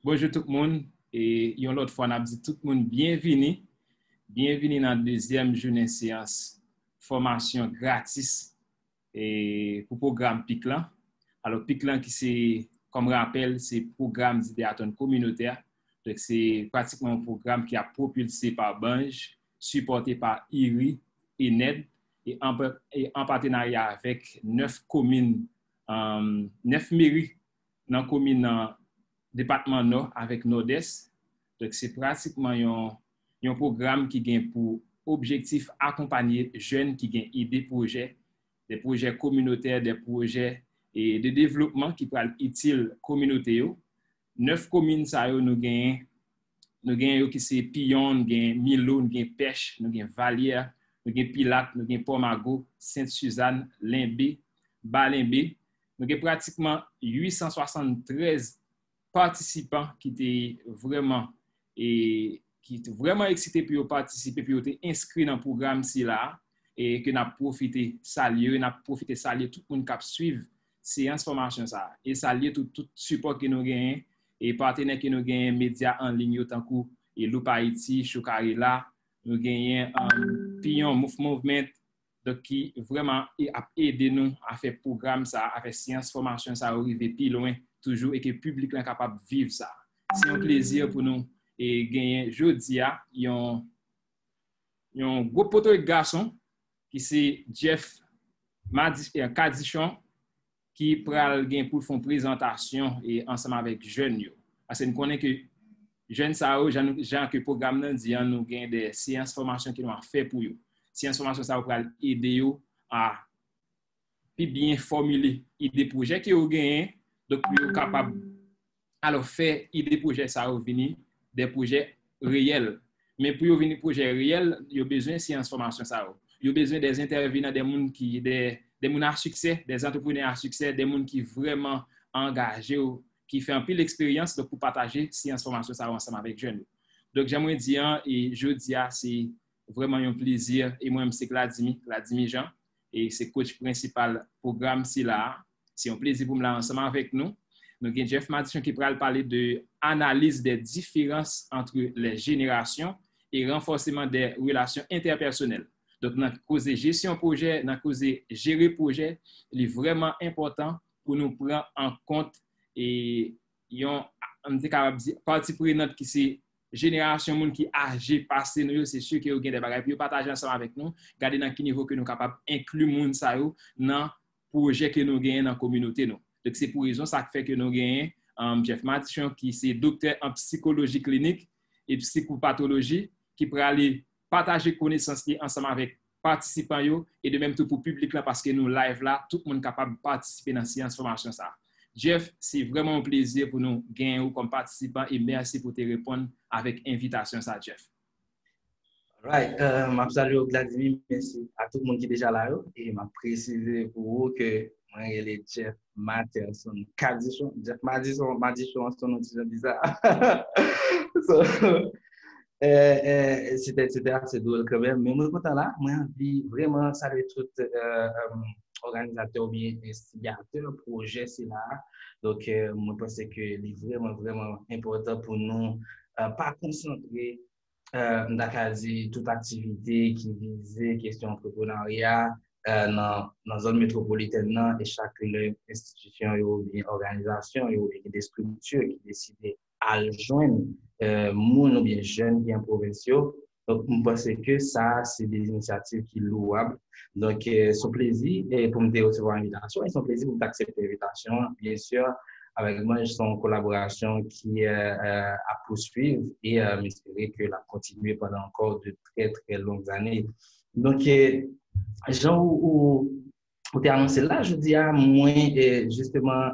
Bonjour tout le monde et une autre fois on a dit tout le monde bienvenue dans la deuxième journée séance formation gratis et pour programme PICLAN. Alors PICLAN qui c'est comme rappel c'est programme d'idéaton communautaire. Donc c'est pratiquement un programme qui a propulsé par Banj, supporté par IRI et NED et en partenariat avec 9 communes, 9 mairies dans la commune département nord avec Nord-Est. Donc, c'est pratiquement un programme qui a pour objectif accompagner jeunes qui ont des projets communautaires, des projets et de développement qui peuvent être utiles communauté. 9 communes, ça nous gagnons qui c'est Pillon, nous gagnons Milo, nous gagnons Pêche, nous gagnons Valière, nous gagnons Pilate, nous gagnons Pomago, Sainte-Suzanne, Limbé, Balimbé. Nous avons pratiquement 873 participants qui étaient vraiment excités pour participer, pour être inscrits dans le programme là et que nous avons profité saluer tout le monde qui suivre séance formation ça et saluer tout support que nous gagnons et partenaires que nous gagnons médias en ligne tant que et Loup Haïti, Chokarela, nous gagnons Pion Movement donc qui vraiment a aidé nous à faire programme ça, à faire séance formation ça arriver plus loin toujours et que le public est capable de vivre ça. C'est un plaisir pour nous et gagner jeudi il y a un gros poteau de garçon qui c'est Jeff Cadichon qui pral gain pour faire une présentation et ensemble avec jeunes yo. Parce que nous connaissons que jeunes ça Jean que programme nan dit nous gain des séances formation qui nous a fait pour eux. Séances formation ça va aider yo à bien formuler des projets qui ont gagné donc pour être capable alors faire des projets ça venir des projets réels mais pour venir projets réels il y a besoin de science formation ça il y a besoin des intervenants des monde qui des monde à succès des entrepreneurs à succès des monde qui vraiment engagés qui fait un peu l'expérience donc pour partager science formation ça ensemble avec jeunes donc j'aimerais dire et jeudi c'est vraiment un plaisir et moi-même c'est Vladimir Jean et c'est coach principal programme si là. C'est un plaisir pour me là ensemble avec nous. Nous avons Jeff Madichon qui pourra parler de analyse des différences entre les générations et renforcement des relations interpersonnelles. Donc, dans la cause de gestion projet, dans la cause de gérer projet, il est vraiment important pour nous prendre en compte et on dit partie prenante qui c'est génération monde qui âgé passé nous c'est sûr que vous avez des bagages puis partager ensemble avec nous garder dans quel niveau que nous capable inclure monde ça dans projet que nous gagnons dans la communauté nous. Donc c'est pour raison ça fait que nous gagnons Jeff Madichon qui c'est docteur en psychologie clinique et psychopathologie qui pourra aller partager connaissances ensemble avec participants yo et de même tout pour public là parce que nous live là tout le monde capable de participer dans séance formation ça. Jeff, c'est vraiment un plaisir pour nous gagner comme participant et merci pour te répondre avec invitation ça, Jeff. Right, je salue Vladimir, merci à tout le monde qui est déjà là et je préciser pour vous que moi, il est Jeff Matterson, Jeff Madichon, son nom bizarre. So, c'était assez drôle quand même, mais moi, content là, moi, j'ai envie vraiment saluer tout organisateur ou bien instigateur projet, c'est là. Donc, moi, je pense que c'est vraiment, vraiment important pour nous pas concentrer dans toute activité qui visait question entrepreneuriat dans la zone métropolitaine et chaque institution ou bien organisation ou bien des structures qui décident à joindre moun ou bien jeunes bien provinciaux. Donc, je pense que ça, c'est des initiatives qui sont louables. Donc, son plaisir pour me recevoir l'invitation et son plaisir pour accepter l'invitation, bien sûr, avec moi, son collaboration qui à poursuivre et m'espérer que la continuer pendant encore de très, très longues années. Donc, Jean, où tu as annoncé là, je dis à moi, justement,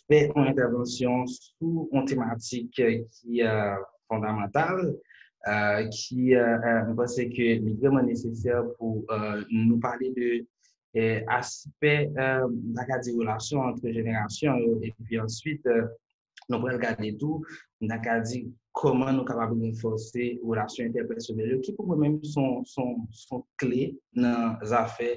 fait une intervention sur une thématique qui est fondamentale, qui je pense que est vraiment nécessaire pour nous parler de aspect de relation entre générations et puis ensuite nous pourrons regarder tout comment nous sommes capables de renforcer les relations interpersonnelles qui pour moi-même sont clés dans les affaires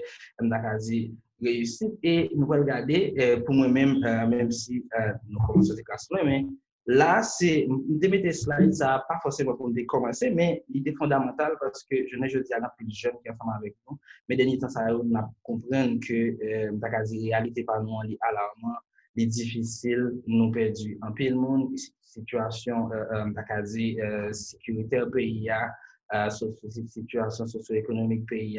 réussite. Et nous allons regarder, pour moi-même, même si nous commençons des classes, mais là, c'est, de mettre slide, ça n'a pas forcément pour nous commencer, mais l'idée fondamentale, parce que je ne dis pas plus de jeunes qui sont avec nous, mais dernier temps, ça nous comprendre que la réalité par nous, est alarmant, est difficile, nous perdu en pile monde, situation sécuritaire pays, situation socio-économique pays,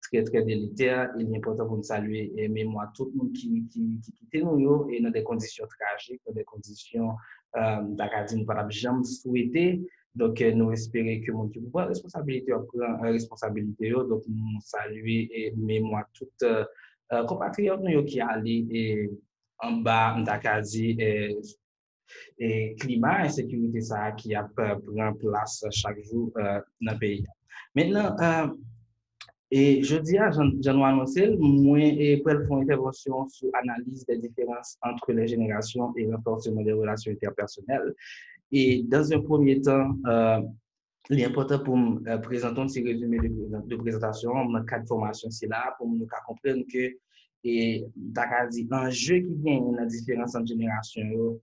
très, très délétère. Il est important pour nous saluer et mémoire tout le monde qui quittait nous et dans des conditions tragiques, dans des conditions d'académie, nous pas jamais souhaité. Donc, nous espérons que mon type de responsabilité, prend responsabilité, donc nous saluer et mémoire toute compatriotes nous qui allé en bas d'Acadie et climat et sécurité ça qui a prend place chaque jour dans le pays. Maintenant, et je dis à Jean annoncé, moi, et pour faire une intervention sur l'analyse des différences entre les générations et renforcement des relations interpersonnelles. Et dans un premier temps, il est important pour me présenter un petit résumé de présentation, dans cadre de formation, c'est là pour nous comprendre que et l'enjeu qui vient dans la différence entre générations,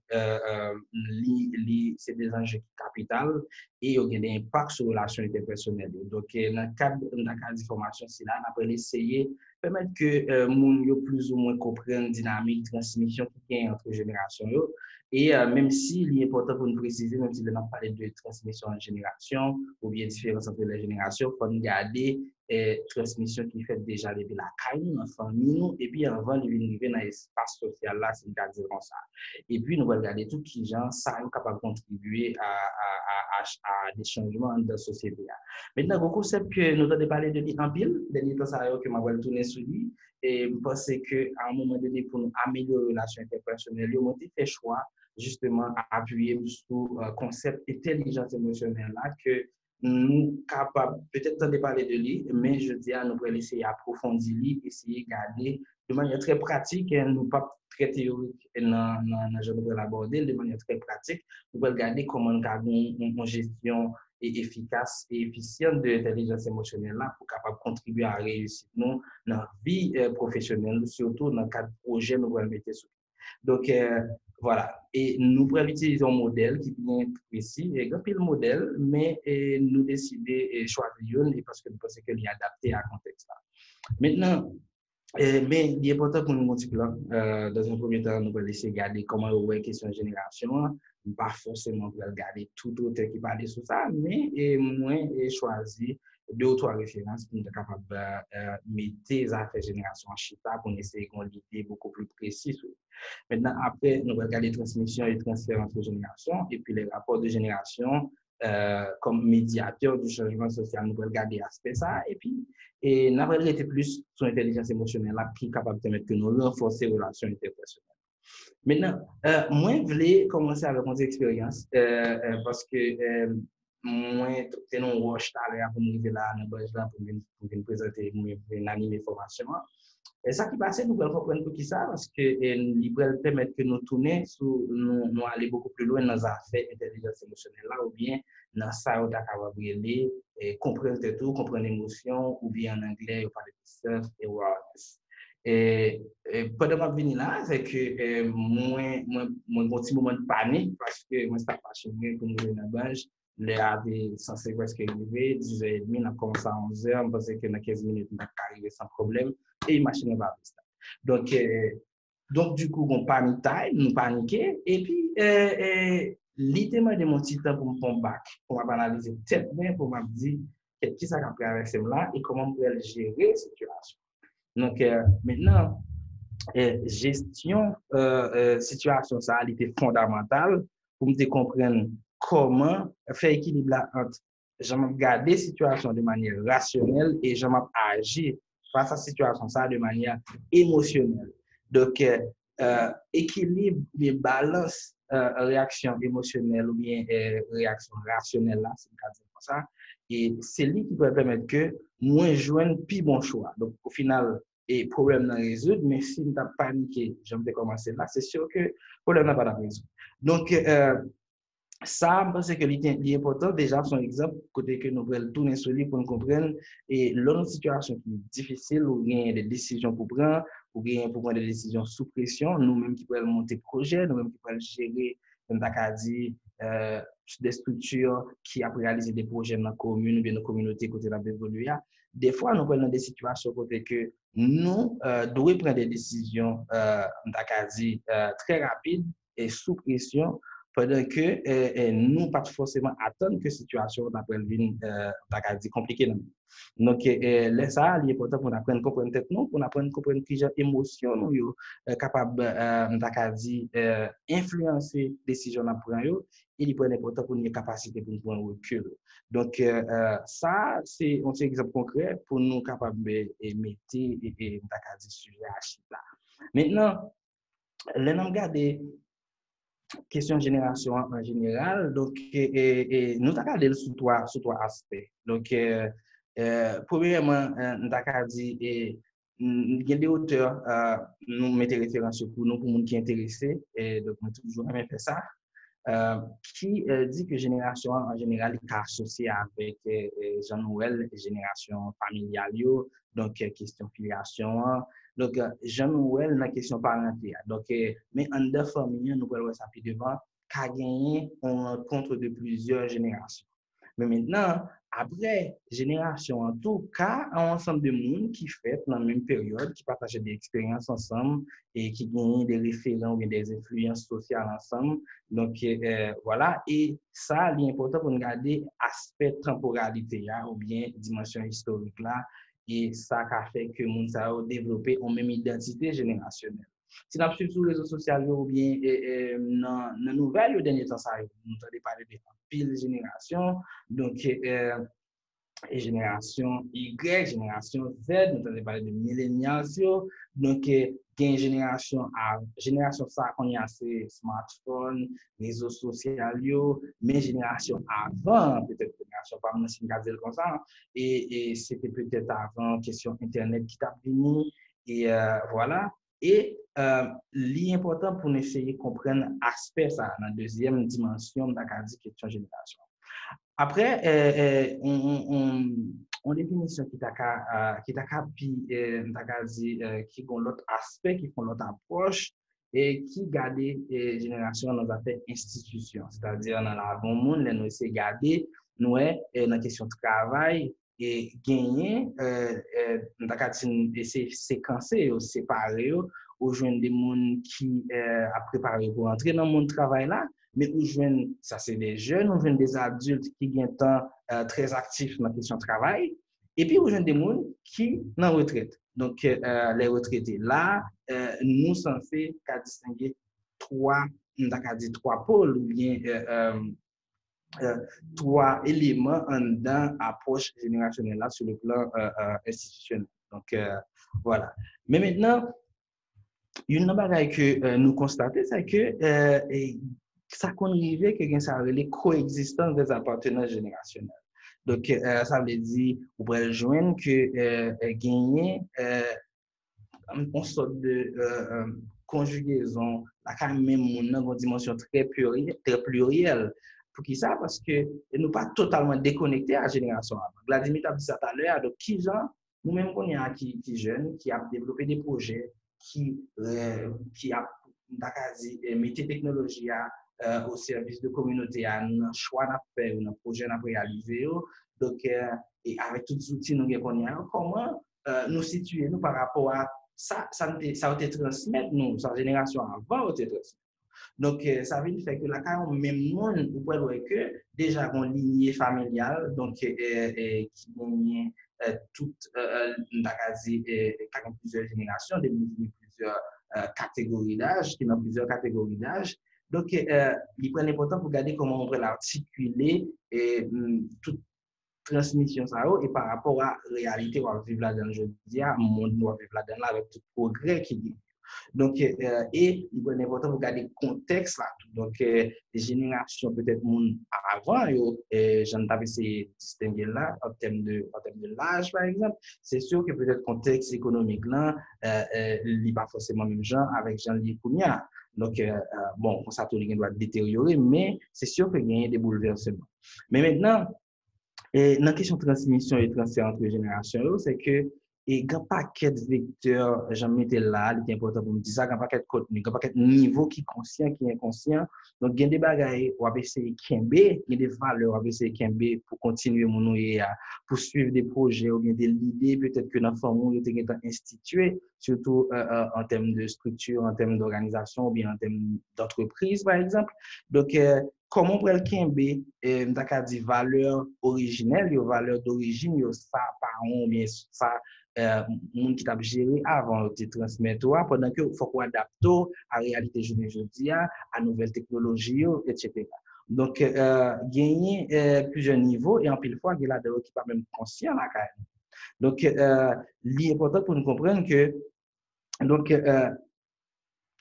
c'est des enjeux capitaux et il y a des impacts sur les relations interpersonnelles. Donc, dans le cadre de formation, c'est là on peut essayer de permettre que les gens plus ou moins comprennent la dynamique de transmission qui est entre générations. Et même s'il est important pour nous préciser, même si on a parlé de transmission en génération ou bien différence entre les générations, il faut nous garder transmission qui fait déjà depuis la caille, la famille, et puis avant de venir dans l'espace social là, c'est une cas comme ça. Et puis nous allons regarder tout qui genre ça est capable de contribuer à des changements dans la société. Maintenant, le concept que nous avons parlé de lui en pile, dernier temps ça que je vais tourner sur lui, et je pense qu'à un moment donné, pour nous améliorer les relations interpersonnelles, nous avons fait choix justement à appuyer sur le concept d'intelligence émotionnelle là que nous capables peut-être de parler de lui, mais je dis à nous pour essayer d'approfondir lui, essayer de garder de manière très pratique, et nous pas très théorique dans je vais l'aborder de manière très pratique, nous allons regarder comment nous avons une gestion efficace et efficiente de l'intelligence émotionnelle là pour capable contribuer à réussir nous dans la vie professionnelle, surtout dans le cadre de projet nous allons mettre sur. Donc, voilà. Et nous pouvons utiliser un modèle qui est bien précis, et le modèle, mais nous décider de choisir une parce que nous pensons qu'il est adapté à ce contexte. Maintenant, mais il est important pour nous multiplier. Dans un premier temps, nous allons essayer de regarder comment on voit la question de génération. Pas forcément pour regarder tout autre qui parle sur ça, mais moi, j'ai choisi 2 ou 3 références pour être capable de mettre les affaires génération en chita pour essayer qu'on l'idée beaucoup plus précise. Maintenant, après, nous allons regarder transmission et transfert entre générations et puis les rapports de génération comme médiateur du changement social. Nous allons regarder l'aspect ça et puis nous allons regarder plus sur l'intelligence émotionnelle là, qui est capable de permettre que nous renforcer les relations interpersonnelles. Maintenant, moi, je voulais commencer avec mon expérience parce que moi, j'ai un rush pour me là pour me présenter, pour animer formation. Et ça qui passe, nous allons comprendre pour qui ça, parce que il va permettre que nous tournions, nous aller beaucoup plus loin dans les affaires d'intelligence émotionnelle là, ou bien dans ça, on est capable de comprendre tout, comprendre l'émotion, ou bien en anglais, on parle de self-awareness. Et pendant que je viens là, c'est que mon petit moment de panique, parce que moi, je suis passionné pour nous dans la banque. Là, censé presque arriver, 10h30, on a commencé à 11h, on pensait que dans 15 minutes, on va arriver sans problème, et la machine va arriver. Donc, du coup, on panique, nous paniquons, et puis, littéralement, de mon petit temps pour me prendre bac, pour m'analyser tête bien, pour me dire qu'est-ce qui s'est passé avec cela et comment on peut gérer la situation. Donc, maintenant, gestion, situation, ça a été fondamental pour me comprendre comment faire équilibre entre je vais garder la situation de manière rationnelle et je vais agir face à la situation ça de manière émotionnelle. Donc, équilibre et balance réaction émotionnelle ou bien réaction rationnelle, là, c'est le cas de ça. Et c'est lui qui peut permettre que moi joigne plus bon choix. Donc, au final, et problème à résoudre, mais si nous n'avons pas paniqué, je vais commencer là, c'est sûr que le problème n'a pas à résoudre. Donc, ça, je pense que l'important, déjà, son exemple, côté que nous pouvons tourner sur lui pour nous comprendre, et l'autre situation qui est difficile, où il y a des décisions pour prendre, pour prendre des décisions sous pression, nous-mêmes qui pouvons monter projet, nous-mêmes qui pouvons gérer, comme tu as dit, des structures qui ont réalisé des projets dans la commune ou bien dans la communauté côté de évoluer. Des fois, nous prenons des situations côté que nous devons prendre des décisions très rapides et sous pression pendant que nous pas forcément attendre que la situation d'après le compliquée. Donc, là, ça, il est important pour apprendre à comprendre tête nous, pour apprendre à comprendre qui genre émotion nous capable influencer décision à prendre. Il est important pour nous capacité pour nous prendre recul. Donc, ça, c'est un exemple concret pour nous capables de mettre et sujet à là. Maintenant, là, nous regardons question génération en général. Donc, nous avons regardé sous trois aspects. Donc, premièrement, nous avons dit, il y a des auteurs, nous mettons référence pour nous, pour les gens qui sont intéressés, et donc, nous toujours aimé faire ça, qui dit que génération en général est associée avec Jean-Noël, génération familiale, donc question filiation. Donc, Jean-Noël, la question parentale. Donc, mais en deux familles, nous pouvons ça plus devant, qu'a gagné en contre de plusieurs générations. Mais maintenant, après génération en tout cas, un ensemble de monde qui fait dans la même période, qui partagent des expériences ensemble et qui gagnent des référents ou des influences sociales ensemble. Donc, voilà. Et ça, l'important pour nous garder aspect temporalité là, ou bien dimension historique là. Et ça a fait que nous avons développé une même identité générationnelle. Si nous suivons sur les réseaux sociaux ou bien dans les nouvelles, au dernier temps, nous avons parlé de pile génération, donc génération Y, génération Z, nous avons parlé de millénials, donc une génération ça, on y a ces smartphones, réseaux sociaux, mais génération avant, peut-être génération pas moi si je comme ça, et c'était peut-être avant question Internet qui t'a venu, et voilà. Et l'important pour nous essayer de comprendre l'aspect, ça, dans la deuxième dimension de la question génération. Après, on définition qui t'a qui ont l'autre aspect, qui font l'autre approche et qui garde génération dans affaires institutions, c'est-à-dire dans la bon monde, nous essayons de garder nous dans la question de travail et gagner, essayer de séquencer ou séparer ou joindre des gens qui a préparé pour entrer dans le monde du travail là. Mais où ça c'est des jeunes, on joue des adultes qui ont un temps très actif dans la question de travail, et puis on joue des gens qui sont en retraite. Donc, les retraités, là, nous sommes censés distinguer trois pôles ou bien trois éléments dans l'approche générationnelle là, sur le plan institutionnel. Donc, voilà. Mais maintenant, une chose que nous constatons, c'est que ça conduit que ça a les coexistence des appartenances générationnelles. Donc, ça veut dire, vous pouvez rejoindre que gagner une sorte de conjugaison, la quand même une dimension très plurielle. Pour qui ça? Parce que nous pas totalement déconnectés à la génération avant. Vladimir a dit ça tout à l'heure, donc qui gens, nous-mêmes qu'on est qui jeunes, qui a développé des projets, qui a mis des technologies au service de la communauté, à un choix à faire, un projet à réaliser. Donc, et avec tous les outils nous avons, comment nous situer nous par rapport à ça a été transmis, nous, sa génération avant, a été transmis. Donc, ça veut dire que la carrière, même monde, vous pouvez voir que déjà, une lignée familiale, donc, qui gagne toute, plusieurs générations, plusieurs catégories d'âge, qui ont plusieurs catégories d'âge. Donc, il est important pour regarder comment on peut l'articuler et toute transmission ça et par rapport à la réalité où on vit là-dedans aujourd'hui, le monde où on vit là-dedans avec tout le progrès qui est. Donc, et il est important de regarder le contexte là. Donc, les générations peut-être monde avant, j'en avais essayé de distinguer là, en termes de l'âge, par exemple. C'est sûr que peut-être le contexte économique là, il n'est pas forcément le même genre avec Jean-Louis Kounia. Donc, bon, ça tout doit détériorer, mais c'est sûr qu'il y a des bouleversements. Mais maintenant, et dans la question de transmission et transfert entre générations, c'est que et grand paquet de vecteurs, j'en mettais là, il est important pour me dire ça, grand paquet de contenu, grand paquet de niveau qui est conscient, qui est inconscient. Donc, il y a des bagailles, on va essayer Kembe, il y a des valeurs, on va essayer Kembe pour continuer mon à poursuivre des projets ou bien des idées, peut-être que dans le fond, on était institué, surtout en termes de structure, en termes d'organisation ou bien en termes d'entreprise, par exemple. Donc, comment pour le Kembe, on dit valeurs originelles, valeurs d'origine, ça, parents, bien ça, monde qui t'a géré avant de transmettre pendant que faut qu'on adapte à la réalité aujourd'hui à nouvelles technologies etc. Donc gagner plusieurs niveaux et en pile fois il y a là qui pas même conscient là quand même. Donc l'important pour nous comprendre que donc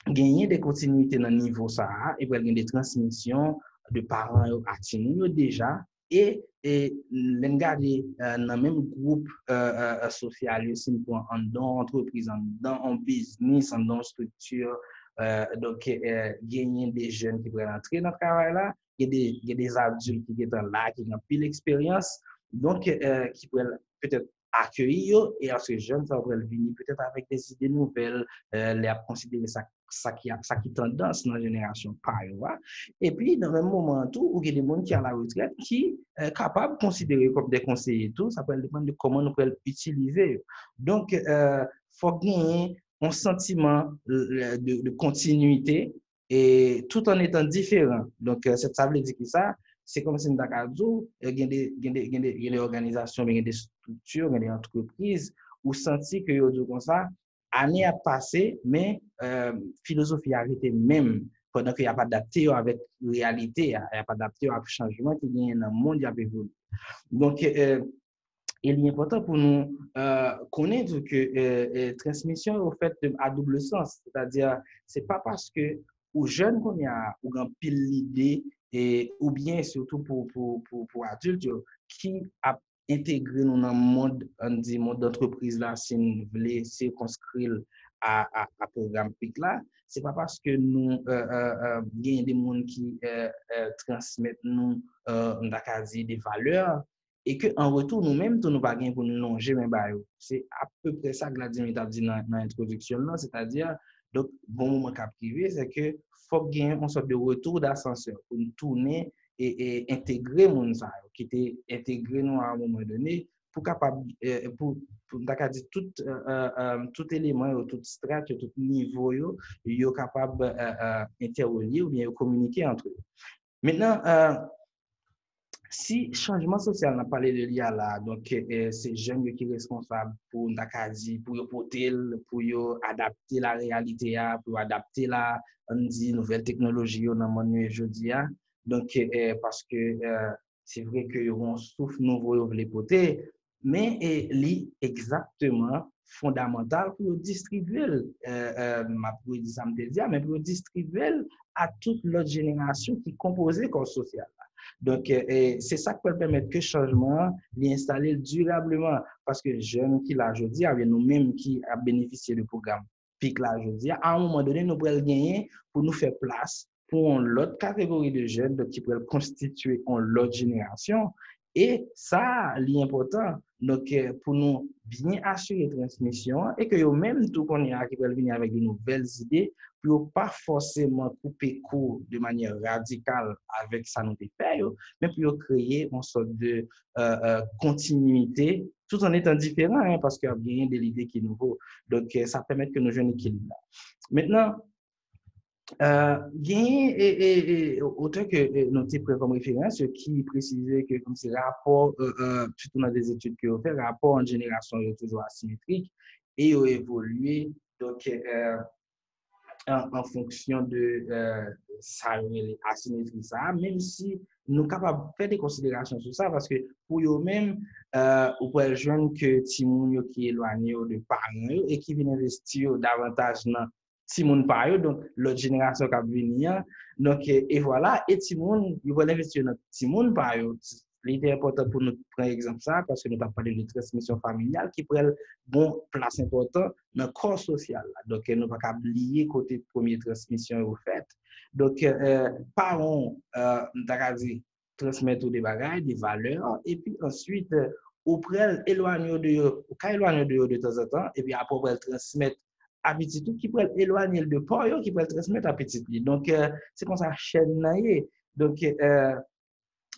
gagner des continuités dans le niveau ça et puis gagner des transmissions de parents à Tino déjà et regarder dans le même groupe social aussi en dans entreprise en business en dans structure donc gagner des jeunes qui veulent entrer dans le travail là il y a des adultes qui sont là qui ont pile l'expérience donc qui peuvent peut-être accueillir et à ces jeunes ça va venir peut-être avec des idées nouvelles les considérer ça qui tendance dans la génération par et puis dans le même moment tout où il y a des gens qui à la retraite qui est capable de considérer comme des conseillers tout ça peut dépendre de comment nous pouvons utiliser donc faut gagner un sentiment de continuité et tout en étant différent donc ça veut dire que ça c'est comme si nous avons des organisations, des structures, des entreprises, où senti que yo comme ça, année a passé, mais philosophie a arrêté même pendant qu'il n'y a pas adapté avec la réalité, il n'y a pas adapté avec le changement qui vient dans le monde qui a évolué. Donc, il est important pour nous connaître que transmission est au fait à double sens, c'est-à-dire c'est pas parce que aux jeunes qu'on a ou grand pile l'idée et ou bien surtout pour adultes qui a intégré nous dans le monde on dit monde d'entreprise là si nous voulons circonscrire à programme PIC là c'est pas parce que nous gagnons des monde qui transmettent nous des valeurs et que en retour nous-mêmes nous pas gain pour nous longer même c'est à peu près ça que Vladimir t'a dit dans l'introduction là c'est-à-dire donc bon moment qu'a privé c'est que faut gagner une sorte de retour d'ascenseur pour nous tourner et intégrer mon ça qui était intégré nous à un moment donné pour capable pour dit tout élément tout strat tout niveau yo capable interroger ou bien communiquer entre eux maintenant si changement social n'a parlé de l'IA là, donc c'est jeunes qui sont responsables pour Ndakazi, pour porter, pour adapter la réalité, pour adapter la nouvelle technologie dans le monde aujourd'hui. Donc, parce que c'est vrai que on souffle nouveau les porter, mais li exactement fondamental pour distribuer, pour dire ça me dire, mais pour distribuer à toute l'autre génération qui composait corps social. Donc, c'est ça qui peut permettre que le changement l'installer durablement. Parce que les jeunes qui l'ont aujourd'hui, nous-mêmes qui avons bénéficié du programme PIC là aujourd'hui, à un moment donné, nous pourrons gagner pour nous faire place pour l'autre catégorie de jeunes qui pourraient constituer l'autre génération. Et ça, l'important, donc pour nous bien assurer la transmission et que nous-mêmes, tout qu'on y a qui veulent venir avec de nouvelles idées, pour pas forcément couper court de manière radicale avec ça nous fait, mais pour créer une sorte de continuité tout en étant différent, parce qu'il y a bien des idées qui nous nouveau. Donc, ça permet que nous jouions un équilibre. Maintenant, autant que noté comme référence qui précisait que comme c'est rapport surtout dans des études que ont fait rapport en génération est toujours asymétrique et ont évolué donc en fonction de ça asymétrie ça même si nous capables de faire des considérations sur ça parce que pour eux-mêmes ou pour les jeunes que Timoun qui est éloigné de parents et qui viennent investir davantage dans Timoun par eux, donc l'autre génération qui va venir. Donc, et voilà, et Timoun, ils vont investir dans Timoun par eux. L'idée important pour nous prendre exemple ça, parce que nous avons parlé de transmission familiale qui prend bon place importante dans le corps social. Donc, nous ne pouvons pas oublier côté première transmission au fait. Donc, parents, nous avons dit transmettre des bagages, des valeurs, et puis ensuite, ou prend éloigner de yo, ou ka éloigner de yo de temps en temps, et puis après, on va le transmettre à petit tout, qui peut éloigner de port, qui peut le transmettre à petit tout. Donc, c'est comme ça, chaîne là. Donc,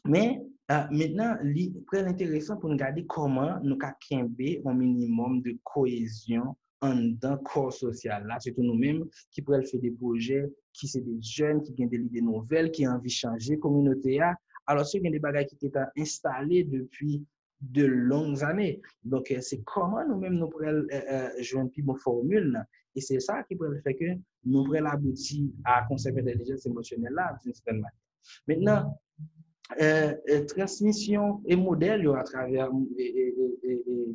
mais maintenant, très intéressant pour nous regarder comment nous avons un minimum de cohésion dans le corps social. Là, c'est nous-mêmes qui pourraient faire des projets, qui sont des jeunes, qui ont des idées nouvelles, qui ont envie de changer la communauté. Alors, c'est des bagages qui étaient installés depuis de longues années. Donc, c'est comment nous-mêmes nous pourrions jouer une plus bonne formule. Et c'est ça qui pourrait faire que nous pourrions aboutir à conserver l'intelligence émotionnelle là, d'une certaine manière. Maintenant, transmission et modèle à travers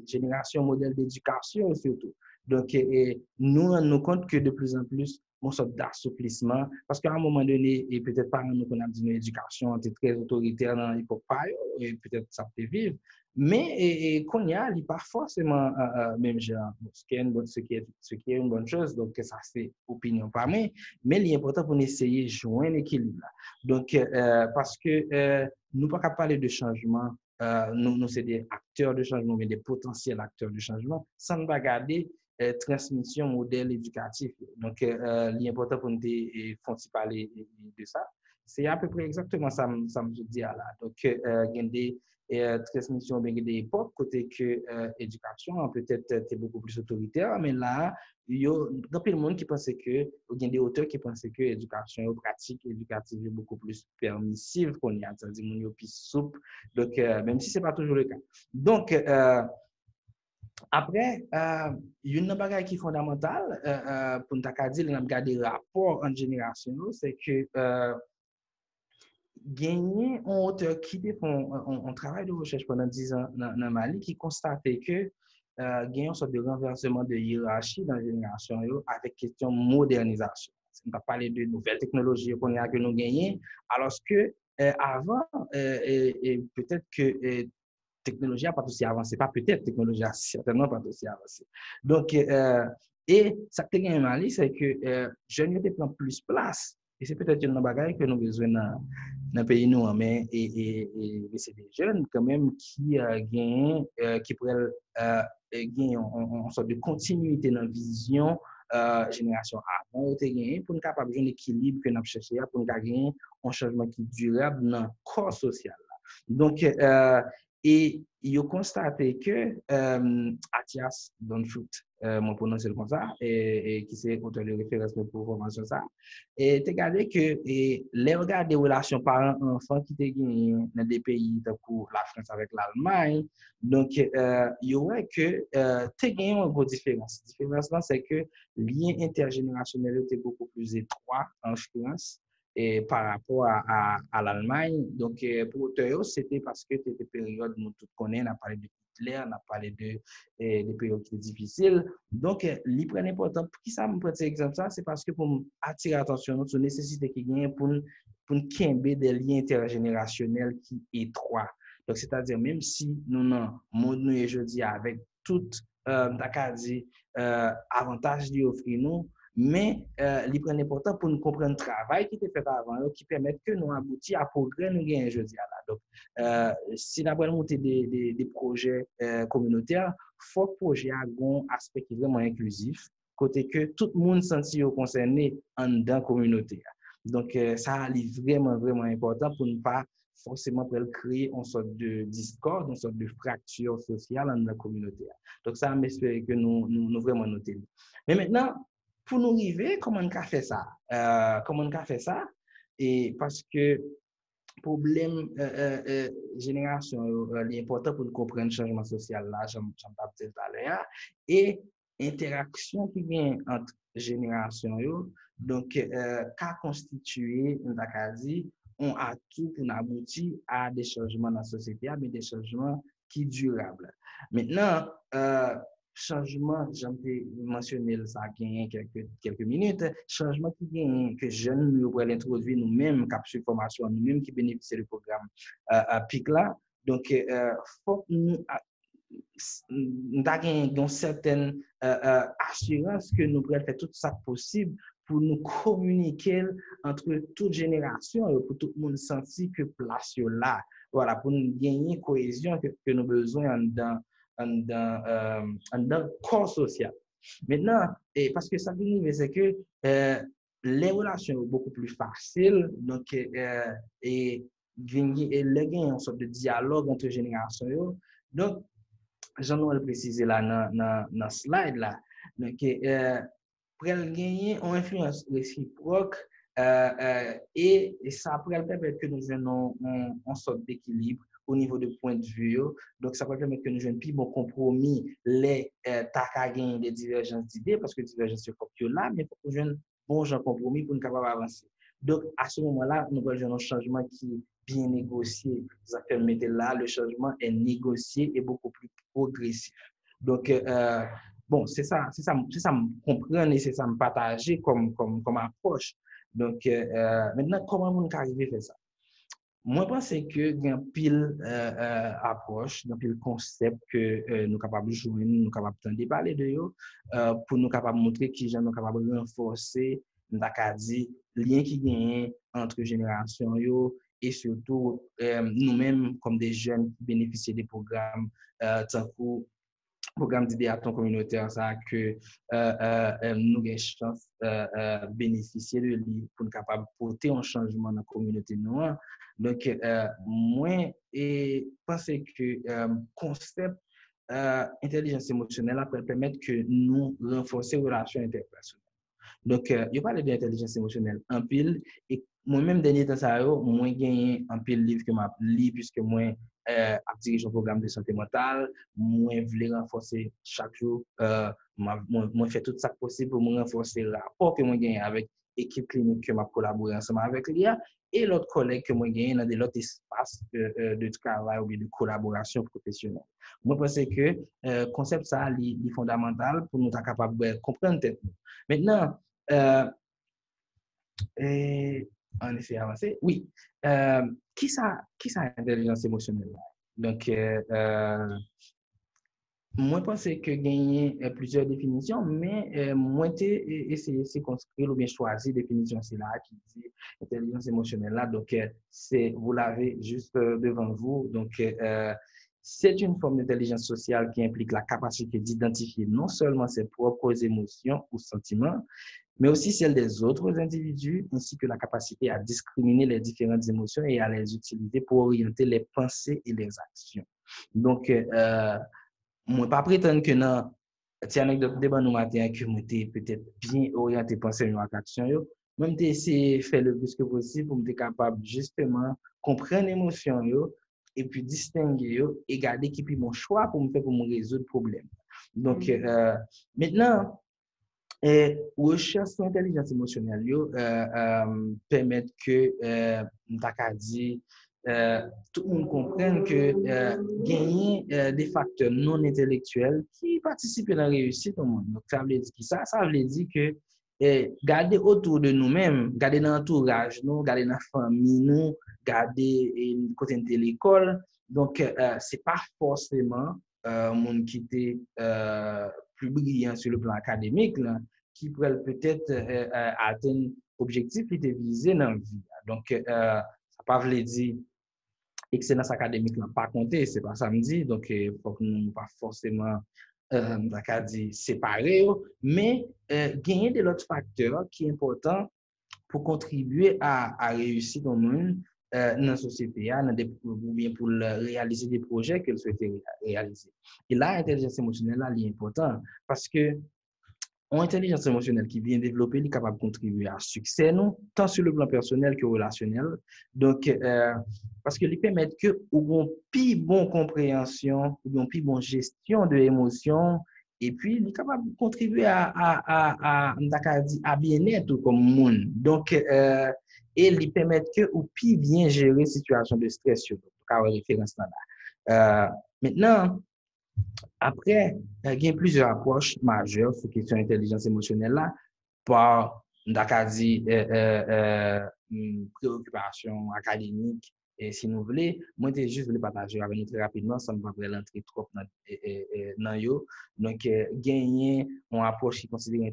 génération modèle d'éducation surtout. Donc, nous rendons compte que de plus en plus, on sort d'assouplissement parce qu'à un moment donné, et peut-être pas nous qu'on a dit l'éducation était très autoritaire dans l'époque et peut-être ça peut vivre, mais qu'on y a, il n'est pas forcément même genre, ce qui est une bonne chose, donc ça c'est opinion pas moi, mais l'important pour essayer de jouer un équilibre là. Donc, parce que nous ne pouvons pas parler de changement, nous sommes des acteurs de changement, mais des potentiels acteurs de changement, sans ne pas garder transmission modèle éducatif. Donc, l'important pour nous de parler de ça, c'est à peu près exactement ça me dit là. Donc, il y a des transmissions, il y a des époques côté que l'éducation peut-être est beaucoup plus autoritaire, mais là, il y a le monde qui pensait que, il y a des auteurs qui pensaient que l'éducation pratique éducative est beaucoup plus permissive qu'on y a, c'est-à-dire qu'il y a plus souple. Donc, même si ce n'est pas toujours le cas. Donc, après, il y a une chose qui est fondamentale pour nous dire, regarder le rapport en génération, c'est que gagner un auteur qui fait un travail de recherche pendant 10 ans dans Mali qui constatait que gagner une sorte de renversement de hiérarchie dans la génération avec question modernisation. On va parler de nouvelles technologies qu'on a que nous gagnons, alors que avant, peut-être que technologie n'a pas aussi avancé, pas peut-être, technologie a certainement pas aussi avancé. Donc, et ça qui est Mali, c'est que jeunes prennent plus place. Et c'est peut-être une bagaille que nous avons besoin dans le pays nous, mais c'est des jeunes quand même qui gagnent, qui pourraient gagner une sorte de continuité dans la vision génération avant, pour nous capable de un équilibre que nous cherchons pour nous gagner un changement qui est durable dans le corps social. Donc, et ils ont constaté que Athias Donfoot, mon prononcé comme ça, et qui c'est auteur de référence pour formation ça, et tu regardé que les regards des relations parents-enfants qui étaient dans des pays comme la France avec l'Allemagne, donc il y aurait que tu gagné une grosse différence. La différence, c'est que le lien intergénérationnel était beaucoup plus étroit en France. Et par rapport à l'Allemagne. Donc, pour eux, c'était parce que c'était des périodes où nous tous connaissons, on a parlé de Hitler, on a parlé des périodes qui étaient difficiles. Donc, l'hyper important, pour qui ça me prend cet exemple, c'est parce que pour attirer l'attention sur la nécessité qu'il y ait pour qu'il des liens intergénérationnels qui étroits. Donc, c'est-à-dire, même si nous avons monde nous aujourd'hui avec tout avantage qui offre nous, mais il est important pour nous comprendre le travail qui était fait avant, qui permet que nous aboutissions à progrès nous gagnons aujourd'hui. Donc, si nous avons monté des projets communautaires, il faut que le projet ait un aspect qui est vraiment inclusif, côté que tout le monde se sent concerné dans la communauté. Donc, ça est vraiment, vraiment important pour ne pas forcément créer une sorte de discorde, une sorte de fracture sociale dans la communauté. Donc, ça, j'espère que nous vraiment noter. Mais maintenant, pour nous arriver, comment on a fait ça? Comment on a fait ça? Et parce que problème génération, l'important pour comprendre le changement social là, j'en parle tout à l'heure, et interaction qui vient entre générations, donc, qu'a constitué, on a dit, on a tout pour aboutir à des changements dans la société, mais des changements qui sont durables. Maintenant, changement, j'ai mentionné ça il y a quelques minutes, changement qui vient, que jeunes nous pourraient l'introduire nous-mêmes, capsule formation, nous-mêmes qui bénéficient du programme PIC là. Donc, faut que nous avons une certaine assurance que nous pourrions faire tout ça possible pour nous communiquer entre toutes générations, pour tout le monde sentir que place là, voilà, pour nous gagner cohésion que nous avons besoin dans le corps social. Maintenant, et parce que ça veut dire c'est que les relations sont beaucoup plus faciles, donc et les gains une sorte de dialogue entre générations. Donc, j'en ai précisé là dans slide là. Donc, pour gagner une influence réciproque et ça pourrait permettre que nous ayons une sorte d'équilibre au niveau de point de vue. Donc, ça pourrait permettre que nous ayons un plus bon compromis, les gagner des divergences d'idées, parce que divergences c'est là, mais il faut que nous ayons un bon genre compromis pour nous capable avancer. Donc, à ce moment-là, nous avons un changement qui est bien négocié. Ça fait mettre là, le changement est négocié et beaucoup plus progressif. Donc, bon, c'est ça me comprendre et c'est ça me partager comme approche. Donc, maintenant, comment vous arrivez à faire ça? Moi, je pense que il y a pile approche, il y a pile concept que nous sommes capables de jouer, nous sommes capables de parler de eux, pour nous capables de montrer que nous sommes capables de renforcer, les liens qui gagnent entre générations et surtout nous-mêmes comme des jeunes qui bénéficient des programmes tant que programme d'idéation communautaire, ça que nous avons chance bénéficier de lui pour être capable de porter un changement dans la communauté noire. Donc, moi, et penser que concept intelligence émotionnelle peut permettre que nous renforcer les relations interpersonnelles. Donc, je parle de l'intelligence émotionnelle en pile et moi-même, dernier temps, ça moi, gagné un pile livre que m'a lu puisque moi, dirige un programme de santé mentale, moi, voulais renforcer chaque jour, moi, fait tout ça possible pour me renforcer le rapport que moi, gagne avec l'équipe clinique que m'a collaboré ensemble avec l'IA et l'autre collègue que moi, gagne dans des autres espaces de travail ou bien de collaboration professionnelle. Moi, je pense que le concept, ça, est fondamental pour nous être capable de comprendre. Maintenant, en effet, avancé. Oui. Qui ça intelligence émotionnelle? Donc, moi, je pense que gagner plusieurs définitions, mais moi, j'ai essayé de construire ou bien choisir définition c'est là qui dit intelligence émotionnelle là. Donc, vous l'avez juste devant vous. Donc, c'est une forme d'intelligence sociale qui implique la capacité d'identifier non seulement ses propres émotions ou sentiments, mais aussi celles des autres individus, ainsi que la capacité à discriminer les différentes émotions et à les utiliser pour orienter les pensées et les actions. Donc, moi, pas prétendre que non, cette anecdote de nous matin que moi peut-être bien orienté pensée et action, même essayer de faire le plus que possible pour être capable justement comprendre l'émotion et puis distinguer et garder qui puis mon choix pour me faire pour me résoudre le problème. Donc, maintenant, recherche sur l'intelligence émotionnelle permettent que tout le monde comprenne que gagner des facteurs non intellectuels qui participent à la réussite au monde. Donc, ça veut dire ça veut dire que garder autour de nous-mêmes, garder dans l'entourage, garder dans la famille, garder côté de l'école. Donc, c'est pas forcément monde qui était plus brillant sur le plan académique, là, qui pourrait peut-être atteindre l'objectif qui était visé dans la vie. Donc, ça ne pas veut dire excellence académique n'a pas compté, c'est pas ça me dit. Donc, il faut que nous ne pas forcément séparer, mais gagner de l'autre facteur qui est important pour contribuer à réussir dans le dans la société, ou bien pour réaliser des projets qu'elle souhaitait réaliser. Et là, l'intelligence émotionnelle est importante parce que une intelligence émotionnelle qui bien développée, elle est capable de contribuer à succès, tant sur le plan personnel que relationnel. Donc, parce que lui permet que ou une plus bonne compréhension, ou une plus bonne gestion de l'émotion, et puis il est capable de contribuer à bien-être comme monde. Donc, et il permet que ou plus bien gérer situation de stress, sur référence là. Maintenant, après, il y a plusieurs approches majeures sur la question de l'intelligence émotionnelle là, par préoccupation académique Et si nous voulons, moi, je juste voulais partager avec nous très rapidement, ça ne va pas rentrer trop dans yo. Donc, gagner une approche qui considère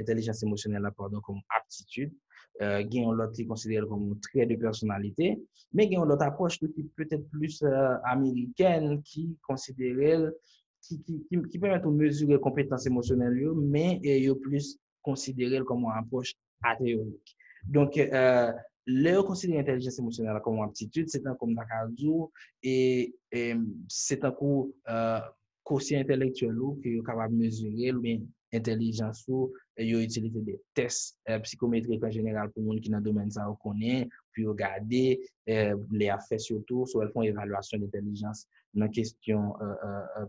intelligence émotionnelle pardon, comme aptitude, gagner l'autre qui considère comme trait de personnalité, mais gagner l'autre approche qui peut-être plus américaine, qui considère qui permet de mesurer les compétences émotionnelles, mais plus considéré comme une approche athéorique. Donc, le considérer l'intelligence émotionnelle comme une aptitude, c'est un comme Nakazou et c'est un coup quotient intellectuel qui est capable de mesurer l'intelligence ou utiliser des tests psychométriques en général pour les gens qui dans le domaine ça connaît, puis regarder les affaires surtout, soit elles font évaluation d'intelligence dans question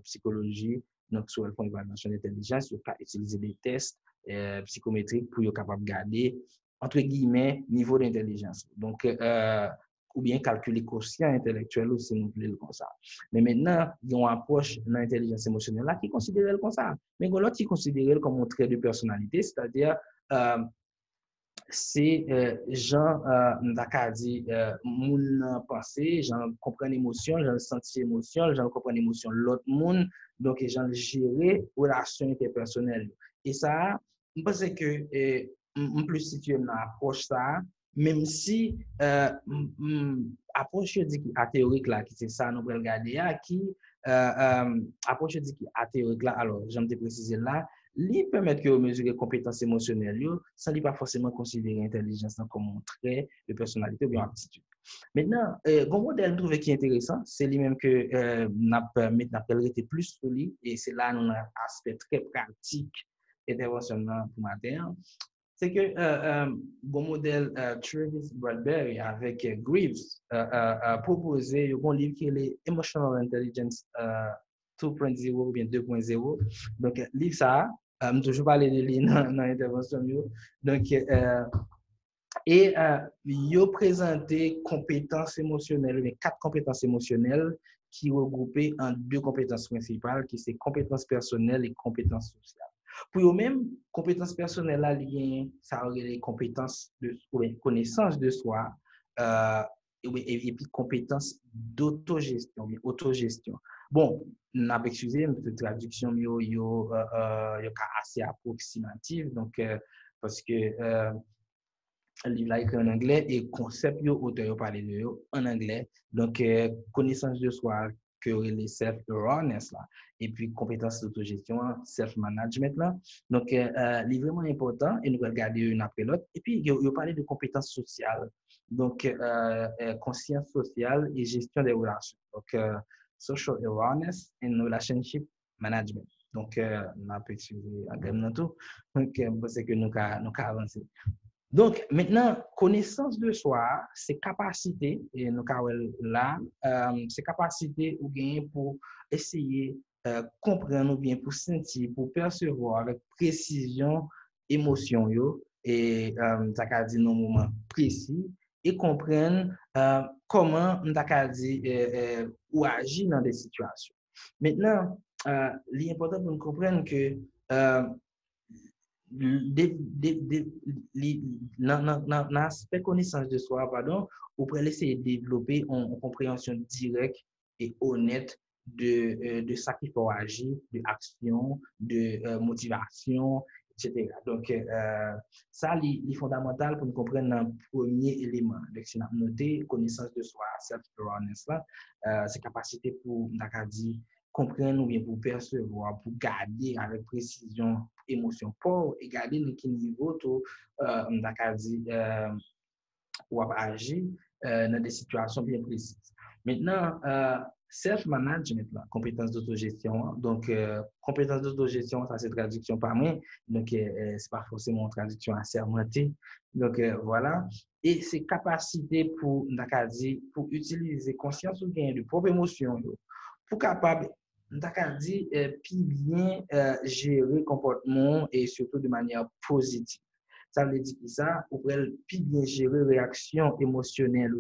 psychologie, donc soit elles font évaluation d'intelligence, ils peuvent utiliser des tests psychométriques pour être capable de garder entre guillemets, niveau d'intelligence. Donc, ou bien calculer quotient intellectuel aussi, nous voulons comme ça. Mais maintenant, il y a une approche dans l'intelligence émotionnelle là qui considère comme ça. Mais l'autre qui considère comme un trait de personnalité, c'est-à-dire, c'est gens, d'accord dit, moun pensée, gens comprennent émotion, gens sentir émotion, gens comprennent émotion l'autre monde, donc gens gérer relation interpersonnelle. Et ça, je pense que on peut situer dans l'approche ça, même si approche dit théorique là, qui c'est ça, nous allons regarder, qui approche dit théorique là, alors j'aime te préciser là, lui permettre que mesurer les compétences émotionnelles sans pas forcément considérer l'intelligence comme un trait de personnalité ou bien aptitude. Maintenant, un modèle trouvé qui est intéressant, c'est lui-même que nous été plus sur lui et c'est là un aspect très pratique intervention pour matin. C'est que bon modèle Travis Bradbury avec Greaves proposé un livre qui est les Emotional Intelligence 2.0 ou bien 2.0. Donc, livre ça, je toujours parler de lui dans l'intervention. Donc, et il a présenté compétences émotionnelles, mais 4 compétences émotionnelles qui regroupées en 2 compétences principales, qui sont compétences personnelles et compétences sociales. Pour eux-mêmes, compétences personnelles, là, ça aurait les compétences de connaissance de soi et puis compétences d'autogestion, autogestion. Bon, n'a pas excusé, mais traduction assez approximative, donc parce que le livre là écrit en anglais et concept auteur parler de en anglais, donc connaissance de soi que les self-awareness là et puis compétences d'autogestion, self-management là. Donc c'est vraiment important et nous allons regarder une après l'autre et puis il parler de compétences sociales. Donc conscience sociale et gestion des relations. Donc social awareness and relationship management. Donc on a pu utiliser un gamme dans tout. Donc c'est que nous avons avancé. Donc, maintenant, connaissance de soi, c'est capacité, et nous là, c'est capacité ou bien pour essayer comprendre ou bien pour sentir, pour percevoir avec précision émotion et ça dit dans moment précis et comprendre comment ou agir dans des situations. Maintenant, l'important pour nous comprendre que l'aspect connaissance de soi, pardon, on pourrait essayer de développer une compréhension directe et honnête de ça qu'il faut agir, de action, de motivation, etc. Donc, ça, c'est fondamental pour nous comprendre un premier élément. Donc, si on a noté connaissance de soi, self-awareness, c'est capacité pour, comprendre ou bien pour percevoir, pour garder avec précision émotion pour et garder le niveau ou agir dans des situations bien précises. Maintenant, self-management, compétence d'autogestion. Donc, compétence d'autogestion, ça c'est traduction par moi. Donc, c'est pas forcément une traduction assermentée. Donc, voilà. Et c'est capacité pour utiliser conscience ou bien de propre émotion pour capable puis bien gérer le comportement et surtout de manière positive. Ça veut dire que ça, on peut puis bien gérer réaction émotionnelle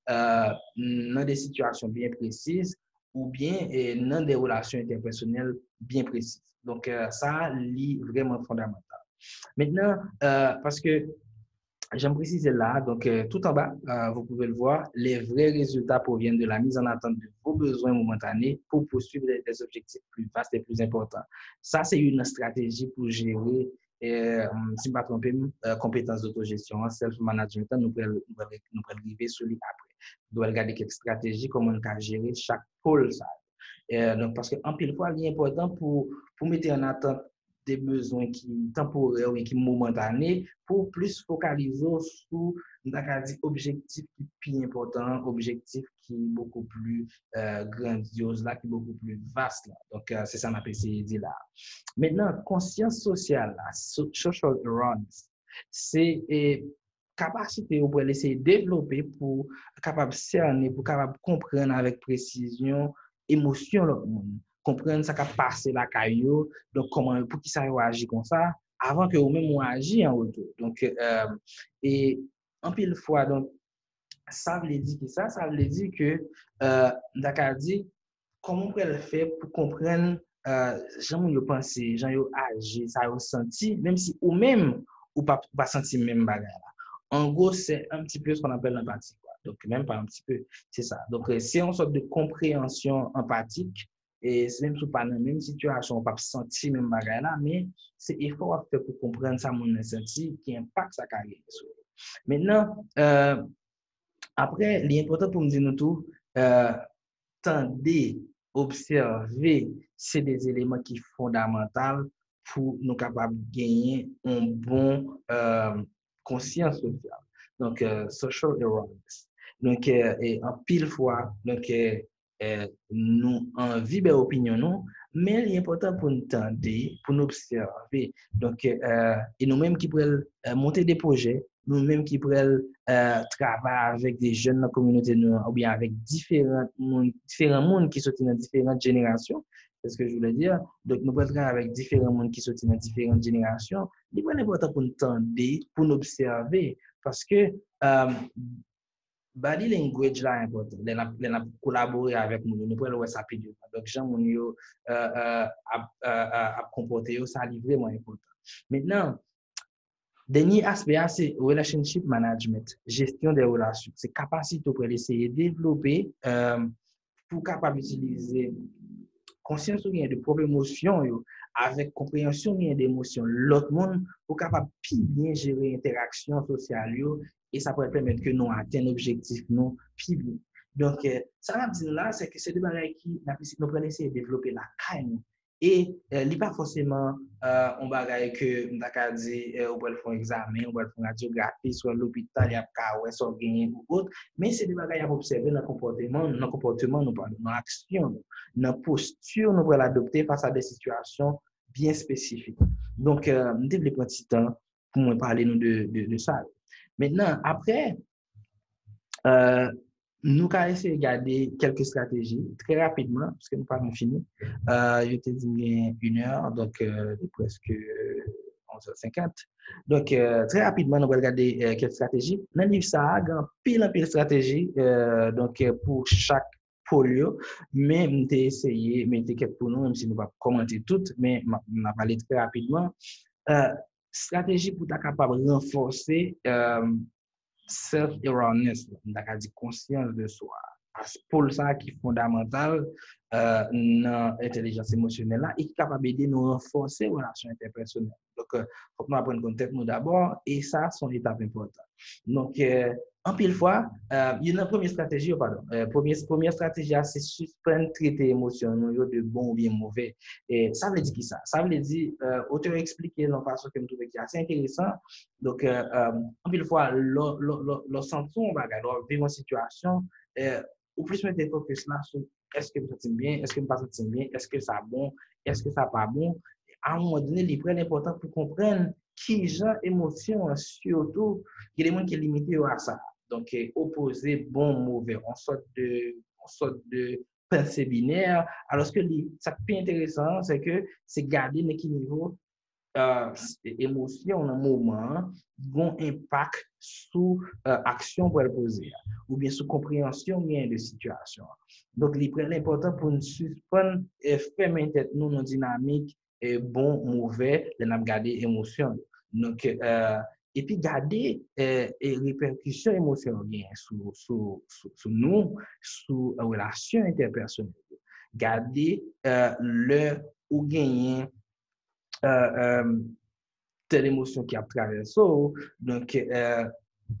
dans des situations bien précises ou bien dans des relations interpersonnelles bien précises. Donc, ça, c'est vraiment fondamental. Maintenant, parce que J'aime préciser là, donc tout en bas, vous pouvez le voir, les vrais résultats proviennent de la mise en attente de vos besoins momentanés pour poursuivre des objectifs plus vastes et plus importants. Ça, c'est une stratégie pour gérer, si je ne me trompe pas, compétences d'autogestion, self-management, nous pouvons arriver sur lui après. Nous devons regarder quelques stratégies, comment on peut gérer chaque pôle. Ça. Donc, parce qu'en pile fois, il est important pour mettre en attente des besoins qui temporaires et qui momentanés pour plus focaliser sur objectif qui est plus important, objectif qui est beaucoup plus grandiose là, qui est beaucoup plus vaste là. Donc c'est ça m'a essayé de dire là. Maintenant, conscience sociale, là, social awareness, c'est capacité pour essayer de développer pour capable cerner, pour capable comprendre avec précision émotion l'autre monde. Comprendre ça qui a passé la caillou, donc comment, pour qui ça agit comme ça, avant que vous-même vous agissez en retour. Donc, et en pile fois, donc, ça veut dire que ça veut dire que, d'accord, dit, comment on peut le faire pour comprendre, gens yo pensé, gens yo agi, ça yo senti, même si ou même, ou pas senti même bagarre là. En gros, c'est un petit peu ce qu'on appelle l'empathie. Donc, même pas un petit peu, c'est ça. Donc, c'est une sorte de compréhension empathique. Et c'est même si pas dans la même situation, on ne peut pas sentir même bagarre là, mais c'est effort à faire pour comprendre ça, mon senti, qui impacte sa carrière. Maintenant, après, l'important pour me dire nous tout, tendez, observer, c'est des éléments qui sont fondamentaux pour nous capables de gagner une bonne conscience sociale. Donc, social awareness. Donc, en pile fois, donc, nous envie des opinions, non, mais l'important pour nous tendre, pour nous observer. Donc, et nous-mêmes qui pourrions monter des projets, nous-mêmes qui pourrions travailler avec des jeunes dans la communauté, ou bien avec différents mondes qui sont dans différentes générations. C'est ce que je voulais dire. Donc, nous pouvons travailler avec différents mondes qui sont dans différentes générations. Il est important pour nous tendre, pour nous observer, parce que body language là important. Les collaborer avec nous, nous pouvons le voir rapidement. Donc, gens mon yo à comporter ça est vraiment important. Maintenant, dernier aspect, c'est relationship management, gestion des relations. C'est capacité pour essayer de développer pour capable utiliser conscience ou bien de propres émotions avec compréhension bien d'émotions. L'autre monde pour capable plus bien gérer l'interaction sociale et ça pourrait permettre que nous atteignons l'objectif nous plus bien. Donc, ça va dire là, c'est que c'est des bagages qui nous prenons essayer de développer la caille. Et il n'est pas forcément un bagage que on a dit on va faire un examen, on va faire une radiographie sur l'hôpital, il y a un sur gagner ou autre, mais c'est des bagages à observer dans le comportement, nous parlons, dans l'action, dans la posture, nous pouvons l'adopter face à des situations bien spécifiques. Donc, nous devons un petit temps pour nous parler de ça. Maintenant, après, nous allons essayer de regarder quelques stratégies très rapidement, parce que nous n'avons pas fini. Je te dis 1 heure, donc presque 11h50. Donc, très rapidement, nous allons regarder quelques stratégies. Dans le livre, ça a pile de stratégies donc, pour chaque polio, mais nous avons essayé, mais quelques pour nous, même si nous ne pouvons pas commenter toutes, mais on va parler très rapidement. Stratégie pour être capable de renforcer self-awareness, on dit conscience de soi. Pour ça qui est fondamental dans l'intelligence émotionnelle et qui est capable d'aider nous renforcer les relations interpersonnelles. Donc, il faut que nous apprenions à connaître nous d'abord et ça, c'est une étape importante. Donc, en pile fois, il y a une première stratégie, pardon. Première stratégie, c'est suspendre traiter émotion de bon ou bien mauvais. Et ça veut dire qui ça? Ça veut dire, auteur expliquer de façon que je trouve qui est assez intéressant. Donc, en pile fois, le sentiment, on va vivre une situation, ou plus mettre focus là sur est-ce que je me sens bien, est-ce que je me sens bien, est-ce que ça bon, est-ce que ça pas bon. À un moment donné, il est très important pour comprendre qui genre émotion, surtout, il y a des gens qui sont limités à ça. Donc, opposer bon, mauvais, on sorte de pensée binaire. Alors que ça qui est intéressant, c'est que c'est garder l'équilibre émotion dans le moment vont impact sur action pour le poser ou bien sur compréhension bien de situation. Donc, il est important pour nous suspendre et faire maintenir nous dans dynamique bon, mauvais, de nous garder émotion. Donc, et puis garder les répercussions émotionnelles sur nous, sur la relation interpersonnelle. Garder le ou gagner telle émotion qui a traversé. Donc,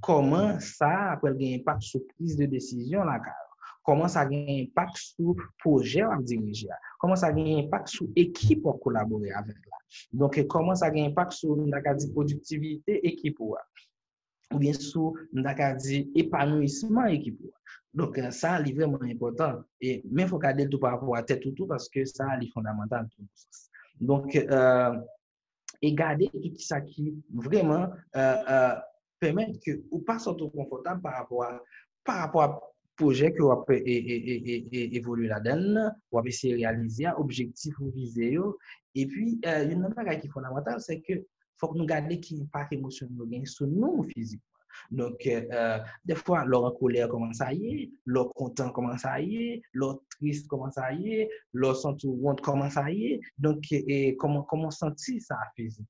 comment ça après un impact sur prise de décision là, comment ça a un impact sur projet à diriger, comment ça a un impact sur équipe à collaborer avec là. Donc, comment ça a un impact sur la productivité équipe ou bien sur la épanouissement équipe. Donc, ça, c'est vraiment important. Et mais il faut garder tout par rapport à tête tout parce que ça, c'est fondamental. Donc, et garder tout ça qui vraiment permet que vous pas sortir confortable par rapport à projet que vous peut évoluer là-dedans, vous pouvez essayer de réaliser, objectif ou viser. Et puis, une autre chose qui est fondamentale, c'est que faut que nous gardions qui impact émotionnel sur nous physiquement. Donc, des fois, leur colère commence à y est, leur content commence à y est, leur triste commence à y est, leur sentiment commence à y est. Donc, comment sentir ça physiquement?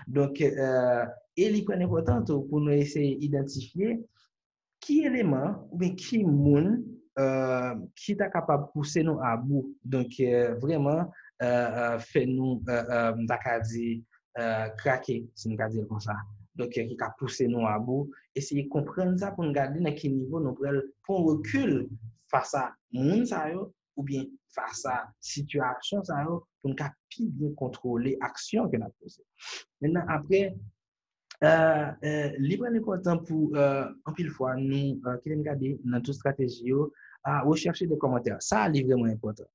Donc, il est important pour nous essayer d'identifier qui élément ou bien qui monde qui est capable de pousser nous à bout. Donc, vraiment, fait nous, craquer, si nous dire comme ça. Donc, qui a poussé nous à bout. Essayer de comprendre ça pour nous garder à quel niveau nous prenons recul face à monde ou bien face à situation pour nous plus bien contrôler l'action que nous avons posée. Maintenant, après, libre important pour en pile fois nous qui regarder dans toute stratégie à rechercher des commentaires. Ça est vraiment important.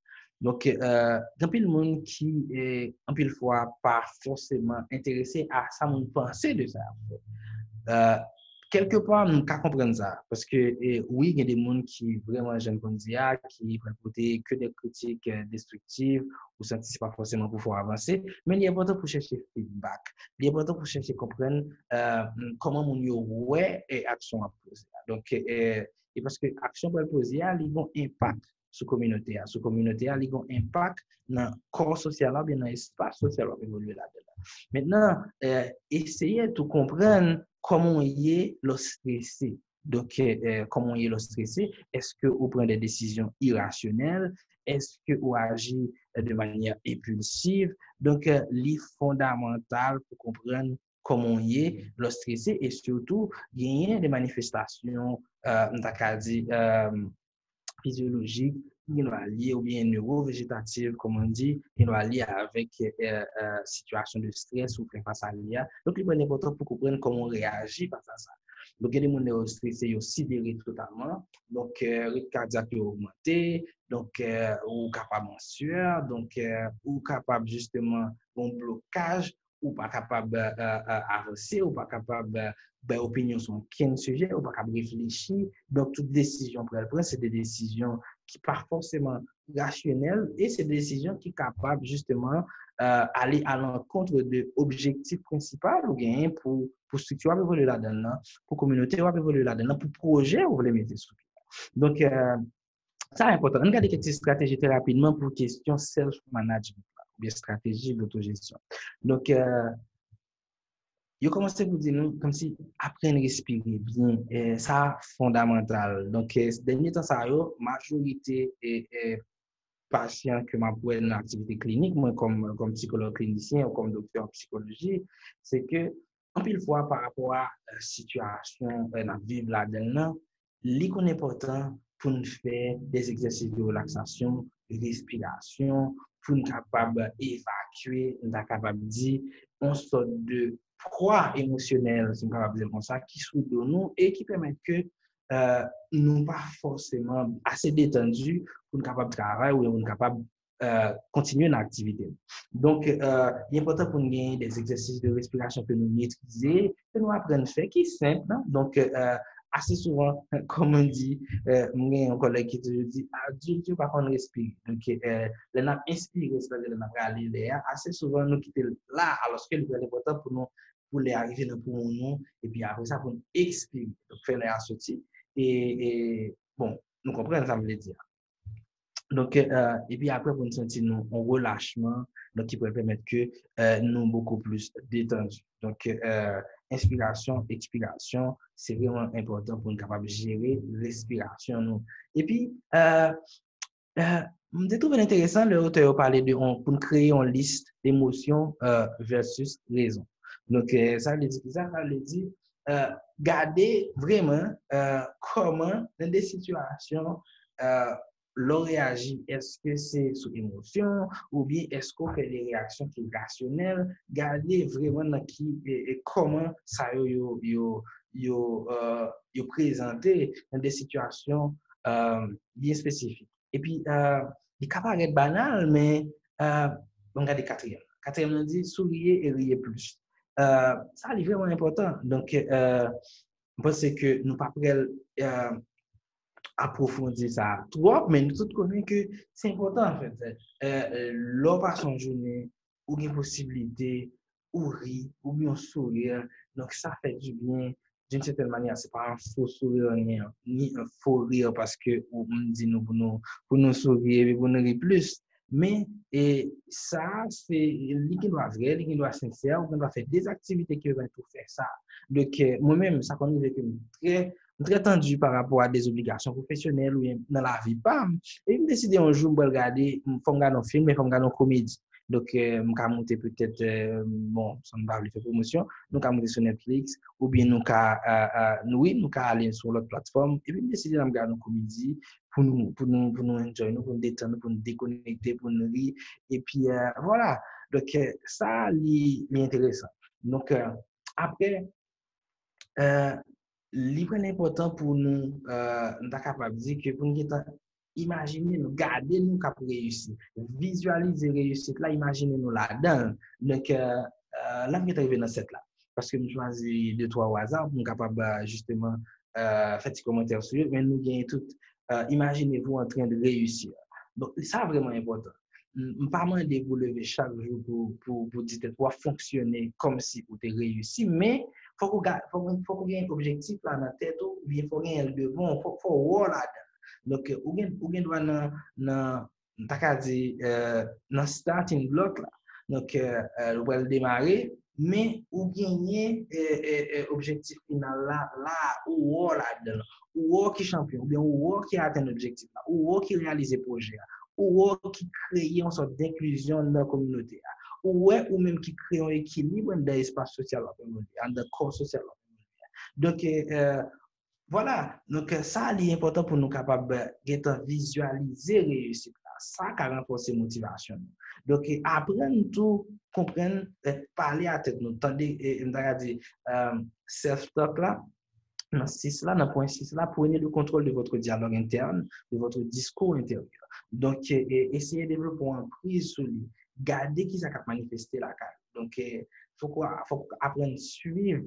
Donc, dans pile monde qui est en pile fois pas forcément intéressé à ça mon penser de ça. Quelque part, nous pouvons comprendre ça. Parce que, oui, il y a des gens qui vraiment j'aime qu'on dit, qui prennent côté que des critiques destructives ou ça ne pas forcément pour pouvoir avancer. Mais il est important pour chercher feedback. Il est important pour chercher comprendre comment mon ouais et action à poser. Donc, et parce que action pour poser, il a un impact sur la communauté. Sur la communauté, il a un impact dans le corps social, bien dans l'espace social qui évolue là-dedans. Maintenant, essayez de comprendre comment il est le stressé. Donc, comment il est le stressé? Est-ce que vous prenez des décisions irrationnelles? Est-ce que vous agissez de manière impulsive? Donc, c'est fondamental pour comprendre comment il est le stressé et surtout, il y a des manifestations, physiologiques qui sont liées ou bien neurovégétatives, comme on dit, qui sont liées avec situation de stress ou face à l'IA. Donc, il est important pour comprendre comment on réagit face à ça. Donc, il y a des gens stressés, ils sont sidérés totalement. Donc, le rythme cardiaque est augmenté. Donc, ou capable de sueur. Donc, ou capable justement d'un blocage, ou pas capable d'avancer, ou pas capable d'opinion sur quel sujet, ou pas capable de réfléchir. Donc, toute décision pour elle prendre, c'est des décisions qui ne sont pas forcément rationnelles et c'est des décisions qui sont capables justement aller à l'encontre de l'objectif principal ou bien pour structure évoluer là-dedans, pour communauté évoluer là-dedans, pour projet ou les mettre sur pied. Donc, ça est important. Regardez quelques stratégies très rapidement pour question self-management ou bien stratégie d'autogestion. Donc, je commence à vous dire comme si apprendre à respirer bien, ça fondamental. Donc, dernier temps, ça majorité et patients que m'a pour une activité clinique, moi comme psychologue clinicien ou comme docteur en psychologie, c'est que en pile fois par rapport à la situation dans vivre là-dedans, il est important pour nous faire des exercices de relaxation, de respiration, pour nous capable d'évacuer, nous capable de dire une sorte de poids émotionnel, si on capable dire comme ça, qui soude nous et qui permet que nous pas forcément assez détendus pour être capable de travailler ou pour être capable de continuer l'activité. Donc, il est important pour nous gagner des exercices de respiration que nous maîtriser, que nous apprenons à faire, qui est simple. Hein? Donc, assez souvent, comme on dit, moi, un collègue qui te dit, Dieu, par contre, respire. Donc, les nappes inspirées, c'est-à-dire les nappes aller l'air, assez souvent, nous quittons là, alors que c'est important pour nous, pour les arriver dans le poumon, et puis après ça, pour nous expirer, donc faire l'air sortir. Et bon, nous comprenons ça, me le dire. Donc, et puis après, pour nous sentir nous, en relâchement, donc qui pourrait permettre que nous beaucoup plus détendus. Donc, inspiration, expiration, c'est vraiment important pour nous capables de gérer respiration. Nous. Et puis, je trouve intéressant le auteur parler de pour nous créer une liste d'émotions versus raison. Donc, ça veut dire garder vraiment comment dans des situations l'on réagit, est-ce que c'est sous émotion ou bien est-ce qu'on fait des réactions qui sont rationnelles, garder vraiment dans qui et comment ça yo présenté dans des situations bien spécifiques. Et puis, il peut paraître banal, mais on regarde le quatrième. Quatrième, on dit souriez et riez plus. Ça, c'est vraiment important. Donc, je pense que nous ne pas approfondir ça trop, mais nous tous connaissons que c'est important en fait. Lors de son journée, ou une possibilité, ou rire, ou bien sourire. Donc ça fait du bien d'une certaine manière. C'est pas un faux sourire ni un faux rire parce que on dit nous pour nous sourire et pour nous rire plus. Mais et ça, c'est lui qui doit vrai, lui qui doit sincère, on doit faire des activités qui vont pour faire ça. Donc moi-même, ça connaît que très tendu par rapport à des obligations professionnelles ou dans la vie. Bam! Et je décidé un jour de regarder, il faut regarder un film, il faut regarder une comédie. Donc, je vais monter peut-être, bon, ça ne va pas faire promotion, nous allons monter sur Netflix, ou bien nous allons aller sur l'autre plateforme, et puis je décidé de regarder une comédie pour nous enjoy, pour nous détendre, pour nous déconnecter, pour nous rire. Et puis, voilà. Donc, ça, c'est intéressant. Donc, après, livre important pour nous, nous sommes capables de dire que pour nous imaginer, nous garder nous capables réussir, visualiser réussite là, imaginez nous là-dedans. Donc, là, nous sommes arrivés dans cette là. Parce que nous choisissons deux, trois au hasard pour nous capables justement faire des commentaires sur eux, mais nous gagnons tout. Imaginez-vous en train de réussir. Donc, ça, vraiment important. Pas moins de vous lever chaque jour pour dire que tu fonctionner comme si vous avez réussi, mais faut qu'on ait un objectif là dans la tête ou bien faut gagner le devant faut voir là-dedans. Donc ou bien doit dans t'as dit dans starting block là. Donc on va démarrer mais ou gagner objectif final là ou voir là-dedans ou voir qui champion ou bien ou voir qui atteint l'objectif là ou voir qui réalise projet ou voir qui crée une sorte d'inclusion dans la communauté ou même qui crée un équilibre dans l'espace social, dans le corps social. Donc, voilà. Donc, ça, c'est important pour nous capables de visualiser réussite. Ça, qui renforce la motivation. Donc, apprendre tout, comprendre, parler à tête, nous, tandis, self-talk là, dans 6 là, dans point 6 là, prenez le contrôle de votre dialogue interne, de votre discours intérieur. Donc, essayez de développer une prise sur lui. Gardez qui ça a manifesté la carte. Donc, il faut apprendre à suivre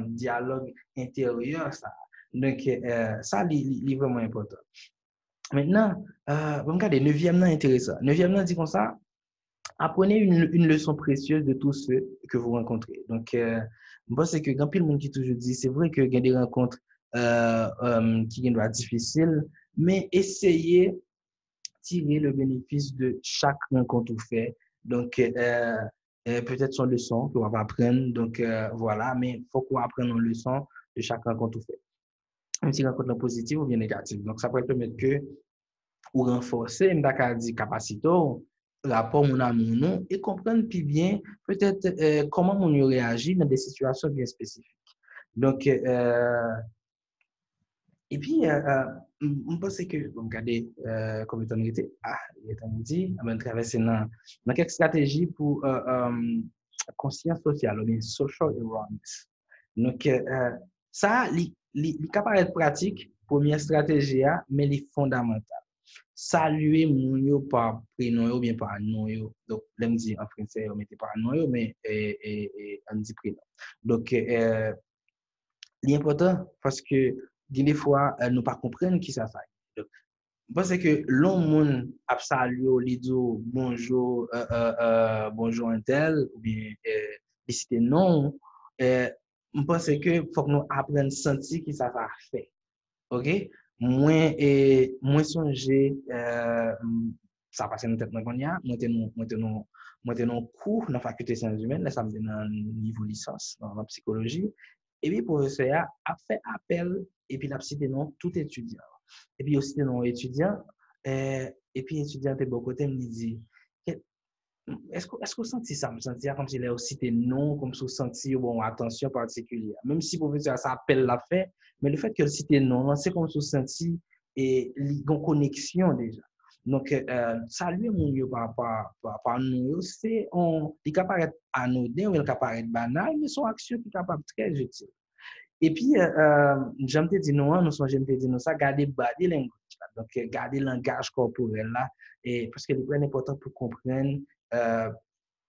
dialogue intérieur. Ça. Donc, ça, c'est vraiment important. Maintenant, on regarde, 9e intéressant. 9e dit comme ça, apprenez une leçon précieuse de tous ceux que vous rencontrez. Donc, je pense que quand le monde qui toujours dit, c'est vrai que il y a des rencontres qui doivent être difficiles, mais essayez de tirer le bénéfice de chaque rencontre que vous faites. Donc, peut-être son leçon qu'on va apprendre. Donc, voilà, mais il faut qu'on apprenne une leçon de chaque rencontre que vous faites. Même si rencontre positive ou bien négative. Donc, ça peut permettre que ou renforcer une capacité rapport mon amour nous et comprendre plus bien peut-être comment on réagit dans des situations bien spécifiques. Donc et puis on pense que on regarder comme étant été il est dit on va traverser dans quelques stratégies pour conscience sociale ou bien social awareness. Donc ça il capable d'être pratique première stratégie mais il est fondamental saluer mon yo par prénom ou bien par nom yo. Donc, l'aime dit en français, on mettait par nom yo, mais on dit prénom. Donc, l'important, parce que des fois, nous pas comprendre qui ça fait. Donc, parce que l'homme a salué, il dit bonjour, bonjour un tel, ou bien, il cite non. Je pense que faut que nous apprenions à sentir qui ça va faire. OK? moins songer ça passe dans tête moi y a moi t'es non cours dans faculté sciences humaines là ça me donne un niveau licence en psychologie et puis professeur a fait appel et puis l'a cité non tout étudiant et puis aussi non étudiant et puis étudiant de bon côté me dit est-ce que vous sentez ça? Vous sentez comme si là aussi t'es non, comme si vous sentiez bon attention particulière. Même si professeur ça appelle la fait, mais le fait que si t'es non, c'est comme si vous sentiez et une connexion déjà. Donc saluer mon Dieu par nous, c'est on il capable paraître anodin ou il capable paraître banal, mais son action qui est capable très utile. Et puis j'aime te dire non, nous sommes j'aime te dire non ça garder body language. Donc garder langage corporel là et parce que c'est important pour comprendre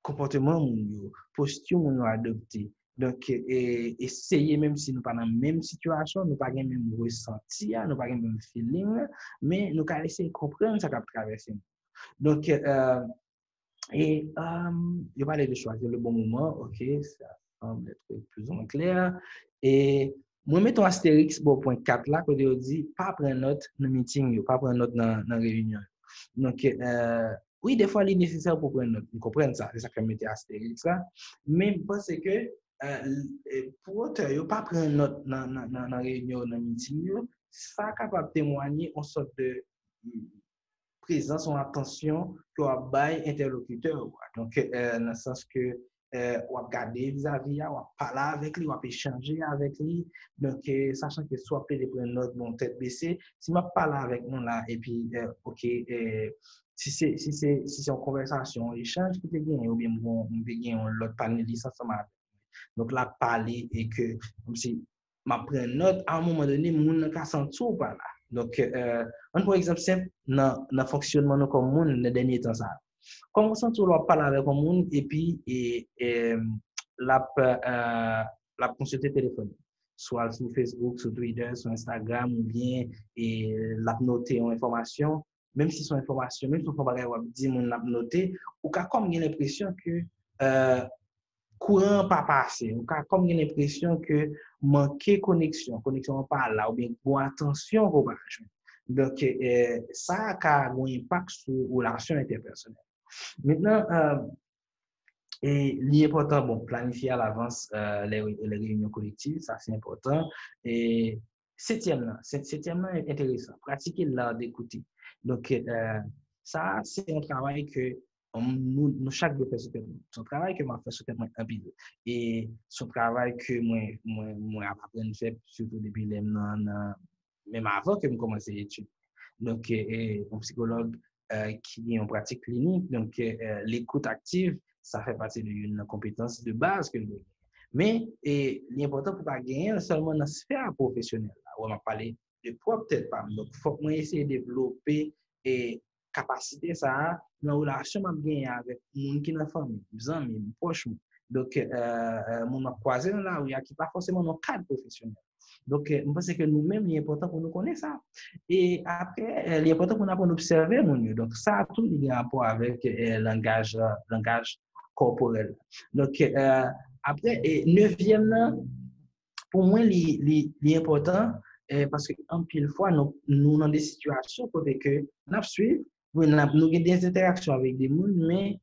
comportement moun posture moun adopté donc essayer même si nous pas dans la même situation nous pas dans même ressenti nous pas dans même feeling mais nous allons essayer de comprendre ça qu'a traversé donc je parlais de choisir le bon moment ok ça semble être plus ou moins clair et moi mettons astérix bon point 4 là quand on dit pas prendre note dans meeting pas prendre note dans réunion donc oui, des fois, il est nécessaire pour comprendre ça, c'est ça que je mettais astérix là. Mais je pense que pour autant, il ne pas prendre note dans la réunion, dans le meeting, ça est capable de témoigner en sorte de présence ou attention que vous avez interlocuteur. Donc, dans le sens que on va garder vis-à-vis, on va parler avec lui, on va échanger avec lui. Donc, sachant que soit peut prendre note, bon, tête baissée, si je parle avec nous là, et puis, OK, si c'est en conversation, on échange, qui peut gagner, ou bien on peut gagner l'autre panéliste ensemble. Donc, là, parler et que, comme si, je prends note, à un moment donné, mon n'a senti ou pas là. Donc, un par exemple simple, dans le fonctionnement comme monde, dans les derniers temps, ça. Comme on sent tout le parler avec le monde et puis la consulter téléphone soit sur Facebook, sur Twitter, sur Instagram ou bien la noter en information même si son information même si on va dire mon l'a noter ou comme j'ai l'impression que courant pas passé ou comme j'ai l'impression que manquer connexion pas là ou bien bon attention qu'on va donc ça a un impact sur la relation interpersonnelle. Maintenant, l'important, bon, planifier à l'avance les réunions collectives, ça c'est important. Et septième est intéressant, pratiquer l'art d'écouter. Donc, ça, c'est un travail que nous chaque deux personnes, son travail que moi fait certainement un peu. Et son travail que moi apprends à faire, surtout depuis même avant que je commence les études. Donc, un psychologue qui est en pratique clinique, donc l'écoute active, ça fait partie d'une compétence de base que nous avons. Mais l'important pour pas gagner seulement dans la sphère professionnelle. Là, on va parler de quoi peut-être pas. Donc, il faut essayer de développer et capacité ça dans la relation que je avec les gens qui sont dans la famille, mes amis, mes proches. Donc, mon croisé là où il y a qui pas forcément dans le cadre professionnel. Donc, je pense que nous-mêmes, il est important pour nous connaître ça. Et après, il est important pour nous apprendre à observer mon Dieu. Donc, ça a tout un rapport avec le langage corporel. Donc, après, neuvième, pour moi, l'important, parce qu'en pile fois, nous dans des situations pour que nous suivons, nous avons des interactions avec des gens, mais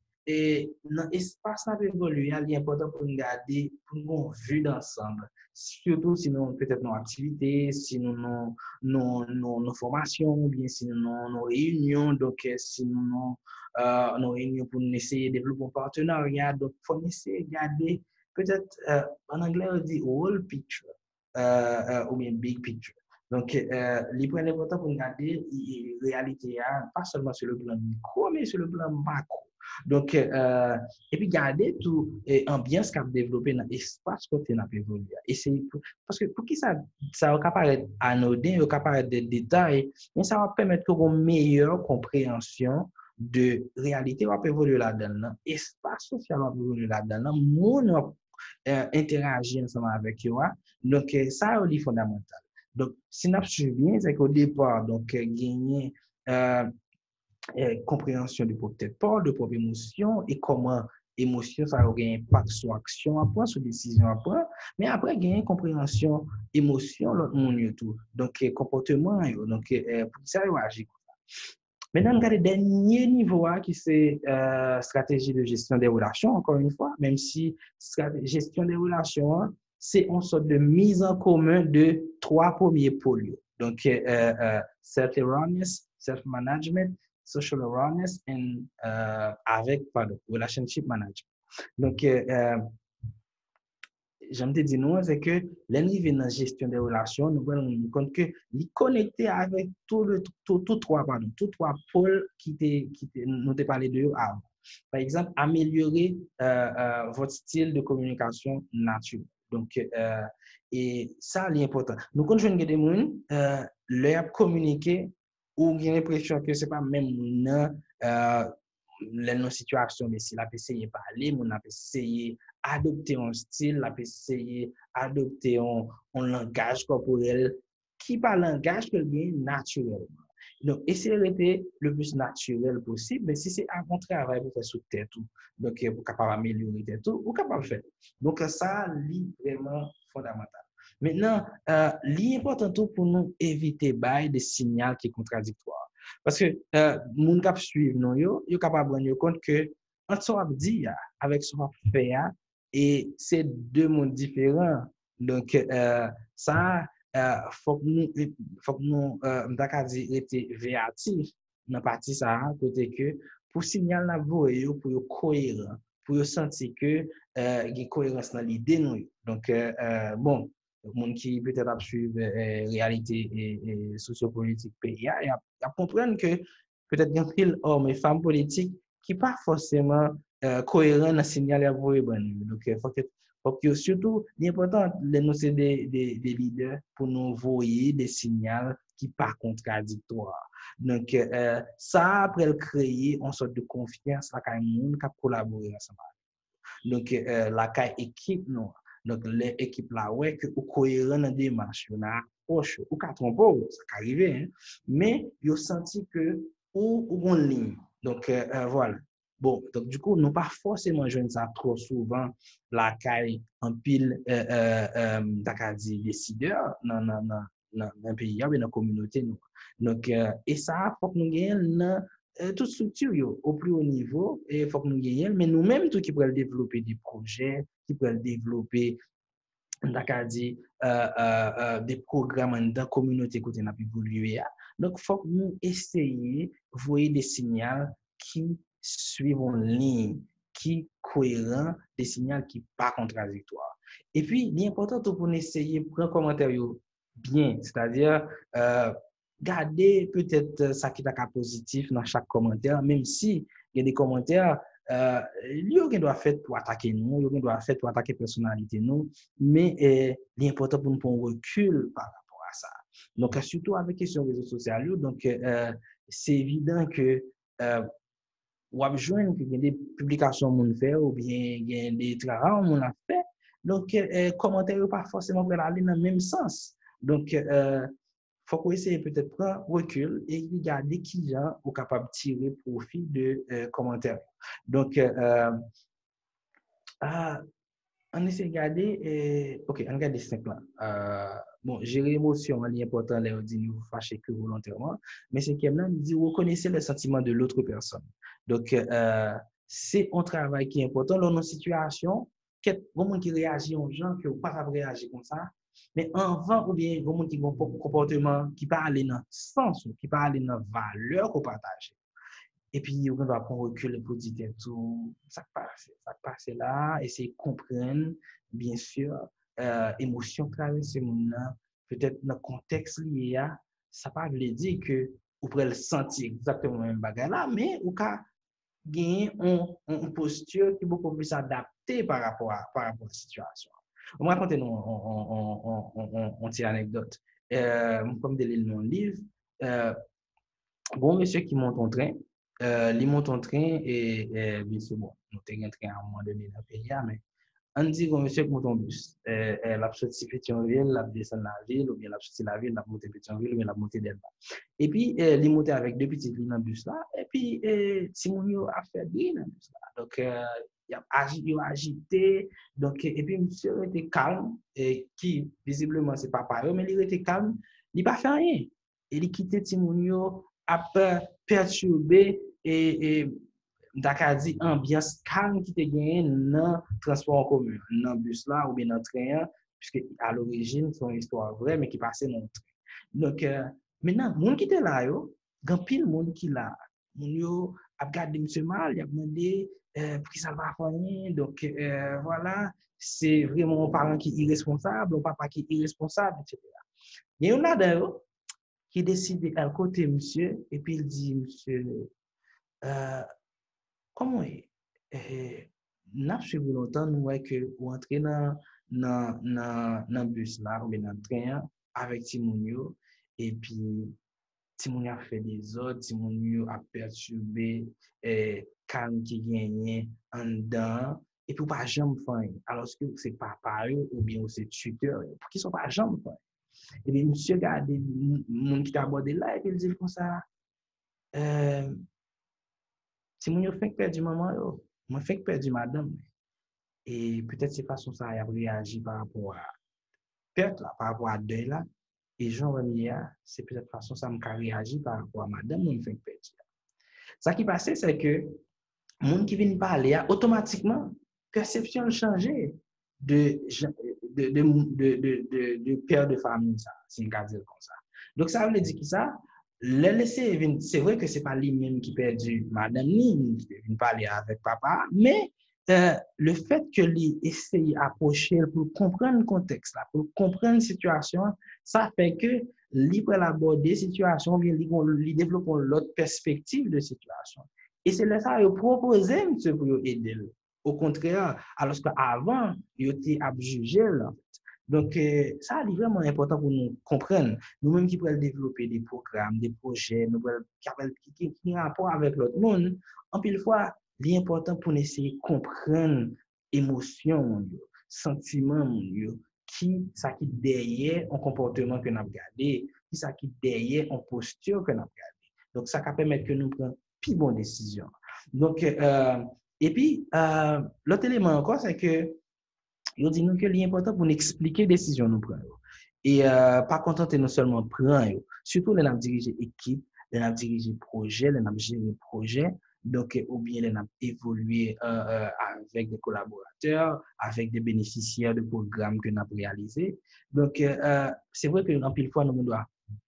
dans l'espace qui évolue, il est important pour nous garder, pour nous vue d'ensemble. Surtout si nous peut-être nos activités, si nous nos formations, ou bien si nous nos réunions, donc si nous nos réunions pour nous essayer de développer un partenariat, donc il faut essayer de garder peut-être en anglais on dit whole picture ou bien big picture. Donc, les points importants pour garder la réalité, pas seulement sur le plan micro, mais sur le plan macro. Donc, et puis garder tout l'ambiance qu'on a développé dans l'espace côté n'a pas évolué. Et c'est parce que pour qui ça va apparaître anodin, ça va apparaître des détails, mais ça va permettre une meilleure compréhension de réalité va évoluer là-dedans, espace social va évoluer là-dedans, monde va interagir ensemble avec eux. Donc, ça est fondamental. Donc, si nous suivons bien, c'est qu'au départ, donc, gagner compréhension de peut-être pas, de propre émotion et comment émotion, ça a un impact sur action après, sur décision après, mais après, il y a une compréhension, émotion, l'autre monde tout. Donc, comportement, donc, pour ça, il agit. Maintenant, on regarde le dernier niveau qui c'est stratégie de gestion des relations, encore une fois, même si gestion des relations, c'est une sorte de mise en commun de trois premiers pôles. Donc, self-awareness, self-management, social awareness, et relationship management. Donc, j'aime te dire, nous, c'est que l'arrivée dans la gestion des relations, nous allons nous compte que les connecter avec tous trois pôles nous t'ai parlé de avant. Par exemple, améliorer votre style de communication naturel. Donc, et ça, c'est important. Nous, quand je viens de des gens, leur communiquer, ou j'ai l'impression que ce n'est pas même nos situations, mais si la essayer de parler, on a essayé adopter un style, la essayer adopter un langage corporel qui parle langage que bien naturel. Donc, essayer d'être le plus naturel possible, mais si c'est un bon travail pour faire sous tête tout, donc pour capable améliorer tout, ou capable faire. Donc, ça, c'est vraiment fondamental. Maintenant, l'important pour nous éviter des signaux qui sont contradictoires. Parce que les gens qui suivent nous, ils sont capables de se rendre compte que entre ce qu'on dit avec ce qu'on fait, et c'est deux mondes différents. Donc, ça, faut que nous être véatifs dans la partie ça, côté que pour signaler la voix, pour être cohérent, pour sentir que il y a cohérence dans l'idée. Donc, bon, le monde qui peut-être a suivre réalité et sociopolitique pays, il a comprendre que peut-être qu'il y a hommes et femmes politiques qui pas forcément cohérents dans le signal à voix. Donc, faut que surtout, l'important, nous, c'est des leaders pour nous voyer des signaux qui ne sont pas contradictoires. Donc, ça, après, créer une sorte de confiance à un monde qui a collaboré ensemble. Donc, la équipe, non. Donc, l'équipe là, ouais, que ou cohérent dans des démarches, on a approche, ou qu'à tromper, ça peut arriver, hein. Mais, ils ont senti que, ou en ligne. Donc, voilà. Bon, donc du coup, nous pas forcément jouer ça trop souvent, la caille en pile, décideurs dans un pays, dans la communauté. Nous. Donc, et ça, faut que nous gagnions toute structure au plus haut niveau, et il faut que nous gagnions, mais nous-mêmes, tout qui pourraient développer des projets, qui pourraient développer des programmes dans la communauté que nous avons évolué. Donc, il faut que nous essayions de voir des signaux qui suivent en ligne, qui sont cohérents, des signaux qui ne sont pas contradictoires. Et puis, l'important pour nous essayer de prendre un commentaire bien, c'est-à-dire garder peut-être ça qui est positif dans chaque commentaire, même si il y a des commentaires il doit faire pour attaquer nous, il doit faire pour attaquer personnalité nous, mais l'important pour nous prendre recul par rapport à ça. Donc surtout avec les questions réseaux sociaux, donc c'est évident que on va joindre que des publications mon fait ou bien des travaux mon a fait. Donc commentaires pas forcément pour aller dans le même sens. Donc faut qu'on essaye peut-être prendre recul et regarder qui gens sont capables de tirer profit de commentaires. Donc, on essaie de regarder, ok, on regarde simple. Bon, gérer l'émotion, c'est important, on dit nous fâcher que volontairement, mais c'est qu'il dit reconnaissez le sentiment de l'autre personne. Donc, c'est un travail qui est important dans nos situations. Comment qui réagit aux gens qui n'ont pas réagir comme ça. Mais avant, ou bien, comment qui ont un comportement qui parle dans le sens, qui parle dans la valeur qu'on partage. Et puis, on doit prendre recul pour dire tout ça passe là, essayer de comprendre, bien sûr, émotion traverse ce monde-là, peut-être dans le contexte lié à, ça ne veut pas dire que vous pouvez le sentir exactement le même bagage là, mais vous pouvez gagner une posture qui est beaucoup plus adaptée par rapport à la situation. On va raconter une petite anecdote. Comme de l'île dans le livre, bon monsieur qui monte en train, il monte en train et bien sûr, bon, nous avons un train à un moment donné dans le pays, mais on dit bon monsieur qui monte en bus. La sortie Pétionville, la descend la ville, ou bien la sortie la ville, la montée Pétionville, ou bien la montée d'Elba. Et puis, il monte avec deux petites lignes dans le bus là, et puis, Simonio a fait briller dans le bus là. Donc, il a agité, donc, et puis monsieur était calme, et qui, visiblement, c'est papa, mais il était calme, il n'a pas fait rien. Et il quittait Timounio, a perturbé, et Dakar dit ambiance calme qui te gagné dans le transport en commun, dans le bus là ou bien dans le train, puisque à l'origine, c'est une histoire vraie, mais qui passait dans le train. Donc, maintenant, les gens qui étaient là, il y a pile de monde qui là. Les gens a regardé M. Mal, il a demandé pour qui ça va faire. Donc, voilà, c'est vraiment un parent qui est irresponsable, un papa qui est irresponsable, etc. Il y en a d'ailleurs qui décide à côté monsieur, et puis il dit, monsieur, comment est n'a suivi longtemps nous voyons que vous entrez dans bus là ou bien dans train avec Timonio et puis Timonio a fait des autres Timonio a perturbé calme qui gagnait en dedans et puis pas jamais faire alors que c'est papa ou bien c'est tuteur pour qu'ils sont pas jamais faire et bien monsieur regardez monde qui t'a abordé là et puis il dit comme ça si mon yo fait perdre maman yo, moi fait perdre madame et peut-être c'est façon ça a réagi par rapport à perte là, par rapport à deuil là et Jean Remilia, c'est peut-être façon ça m'a réagi par rapport à madame mon fait perdre. Ça qui passait c'est que monde qui vient parler automatiquement perception changé de de père de famille ça, c'est un cas dire comme ça. Donc ça veut dire que ça le laisser, c'est vrai que c'est pas lui-même qui perdu madame ni qui vient parler avec papa, mais le fait que lui essaye d'approcher pour comprendre le contexte, là, pour comprendre la situation, ça fait que lui peut aborder la situation, bien lui développe l'autre perspective de situation. Et c'est là ça qu'il proposé, monsieur, pour aider. Au contraire, alors qu'avant, il était jugé. Donc, ça est vraiment important pour nous comprendre. Nous-mêmes qui pouvons développer des programmes, des projets, qui ont rapport avec l'autre monde, en pile fois, l'important pour nous essayer de comprendre émotion, sentiment, qui ça qui derrière un comportement que nous avons gardé, qui ça qui derrière une posture que nous avons gardé. Donc, ça va permettre que nous prenions plus bonne décision. Donc, et puis, l'autre élément encore, c'est que il dit nous que l'important pour nous expliquer les décisions nous prenons. Et pas contenter nous seulement prendre, surtout les diriger équipe, les diriger projet, les gérer projet, donc ou bien les évoluer avec des collaborateurs, avec des bénéficiaires de programmes que nous avons réalisés. Donc, c'est vrai que en pile fois, nous devons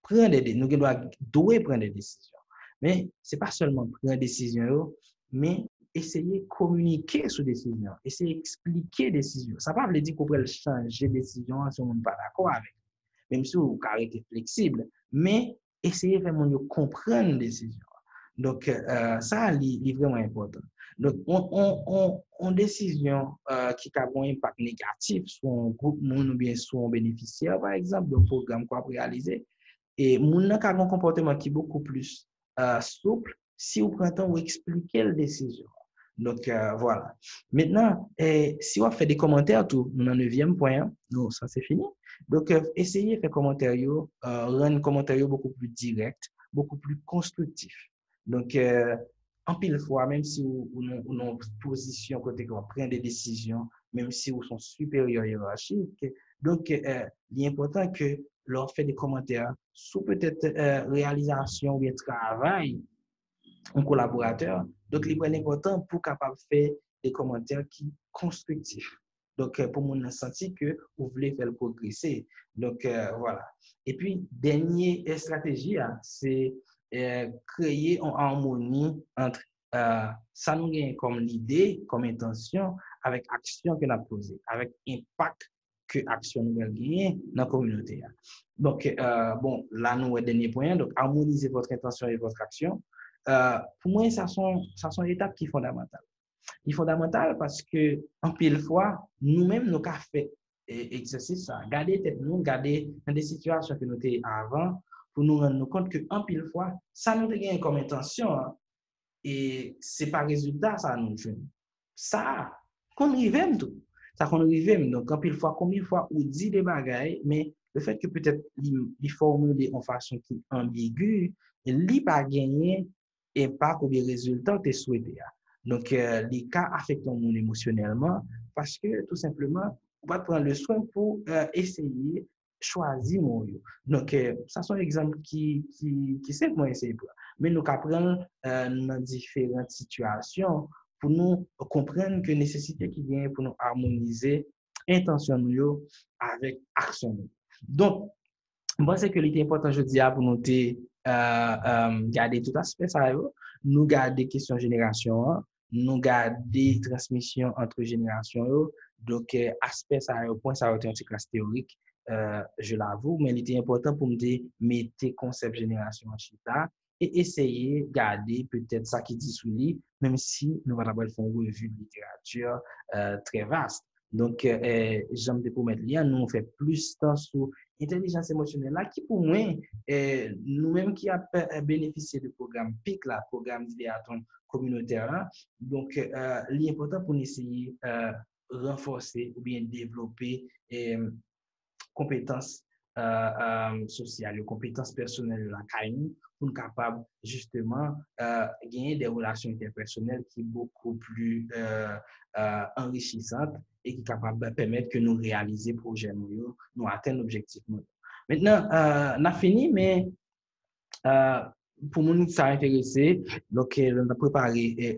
prendre des décisions. Mais ce n'est pas seulement prendre des décisions, mais essayer de communiquer sur des décisions, essayer d'expliquer des décisions. Ça ne veut pas dire qu'on peut changer de décision si on n'est pas d'accord avec, même si on peut être flexible, mais essayer vraiment de comprendre les décisions. Donc, ça, c'est vraiment important. Donc, on décision qui a un impact négatif sur un groupe ou bien sur un bénéficiaire, par exemple, d'un programme qu'on a réalisé, et mon a un comportement qui est beaucoup plus souple si vous prenez le temps d'expliquer la décision. Donc, voilà. Maintenant, si on fait des commentaires, tout, nous dans le 9e point, non, ça c'est fini. Donc, essayez de faire commentaires, rendre commentaires beaucoup plus direct, beaucoup plus constructif. Donc, en pile fois, même si vous avez une position côté qu'on prend des décisions, même si vous sont supérieurs hiérarchiques, donc, il est important que l'on fait des commentaires sur peut-être réalisation ou bien travail un collaborateur. Donc, il est important pour capable faire des commentaires qui sont constructifs. Donc, pour mon senti que vous voulez faire progresser. Donc, voilà. Et puis, dernière stratégie, c'est créer une harmonie entre ça nous gagne comme l'idée, comme intention, avec action que nous avons posée, avec impact que l'action nous gagne dans la communauté. Donc, bon, là, nous avons le dernier point. Donc, harmoniser votre intention et votre action. Pour moi, ça sont étapes qui sont fondamentales. Il est fondamental parce que, en pile fois, nous-mêmes, nous avons fait exercice ça. Garder tête nous, garder dans des situations que nous étions avant, pour nous rendre compte que, en pile fois, ça nous gagne comme intention, hein, et ce n'est pas résultat, ça nous fait. Ça, qu'on arrive tout. Ça qu'on arrive, donc, en pile fois, combien de fois on dit des bagailles, mais le fait que peut-être il formule en façon qui est ambiguë, il n'a pas gagné impact ou bien résultat que tu souhaitais. Donc, les cas affectent le monde émotionnellement parce que tout simplement, on va prendre le soin pour essayer choisir mon yo. Donc, ça sont exemples qui c'est moi essayer pour. Mais nous apprenons dans différentes situations pour nous comprendre que nécessité qui vient pour nous harmoniser intention nous avec action. Donc, moi, c'est que l'idée importante, je dis, pour nous garder tout aspect ça, nous garder question génération, nous garder transmission entre générations. Donc, aspect ça, point ça a été un petit classe théorique, je l'avoue, mais il était important pour me mettre concept génération en chita et essayer de garder peut-être ça qui dit sous lui, même si nous allons faire une revue de littérature très vaste. Donc, j'aime pour mettre lien, nous on fait plus temps sur intelligence émotionnelle là, qui pour moi, nous-mêmes qui avons bénéficié du programme PIC, là, programme d'idéaton communautaire, là, donc l'important pour nous essayer renforcer ou bien développer compétences sociales, compétences personnelles la CAIN pour nous capables justement gagner des relations interpersonnelles qui sont beaucoup plus enrichissantes et qui sont capables de permettre que nous réaliser projets nous atteindre l'objectif. Maintenant, on a fini, mais pour nous, ça a intéressé. Donc, on a préparé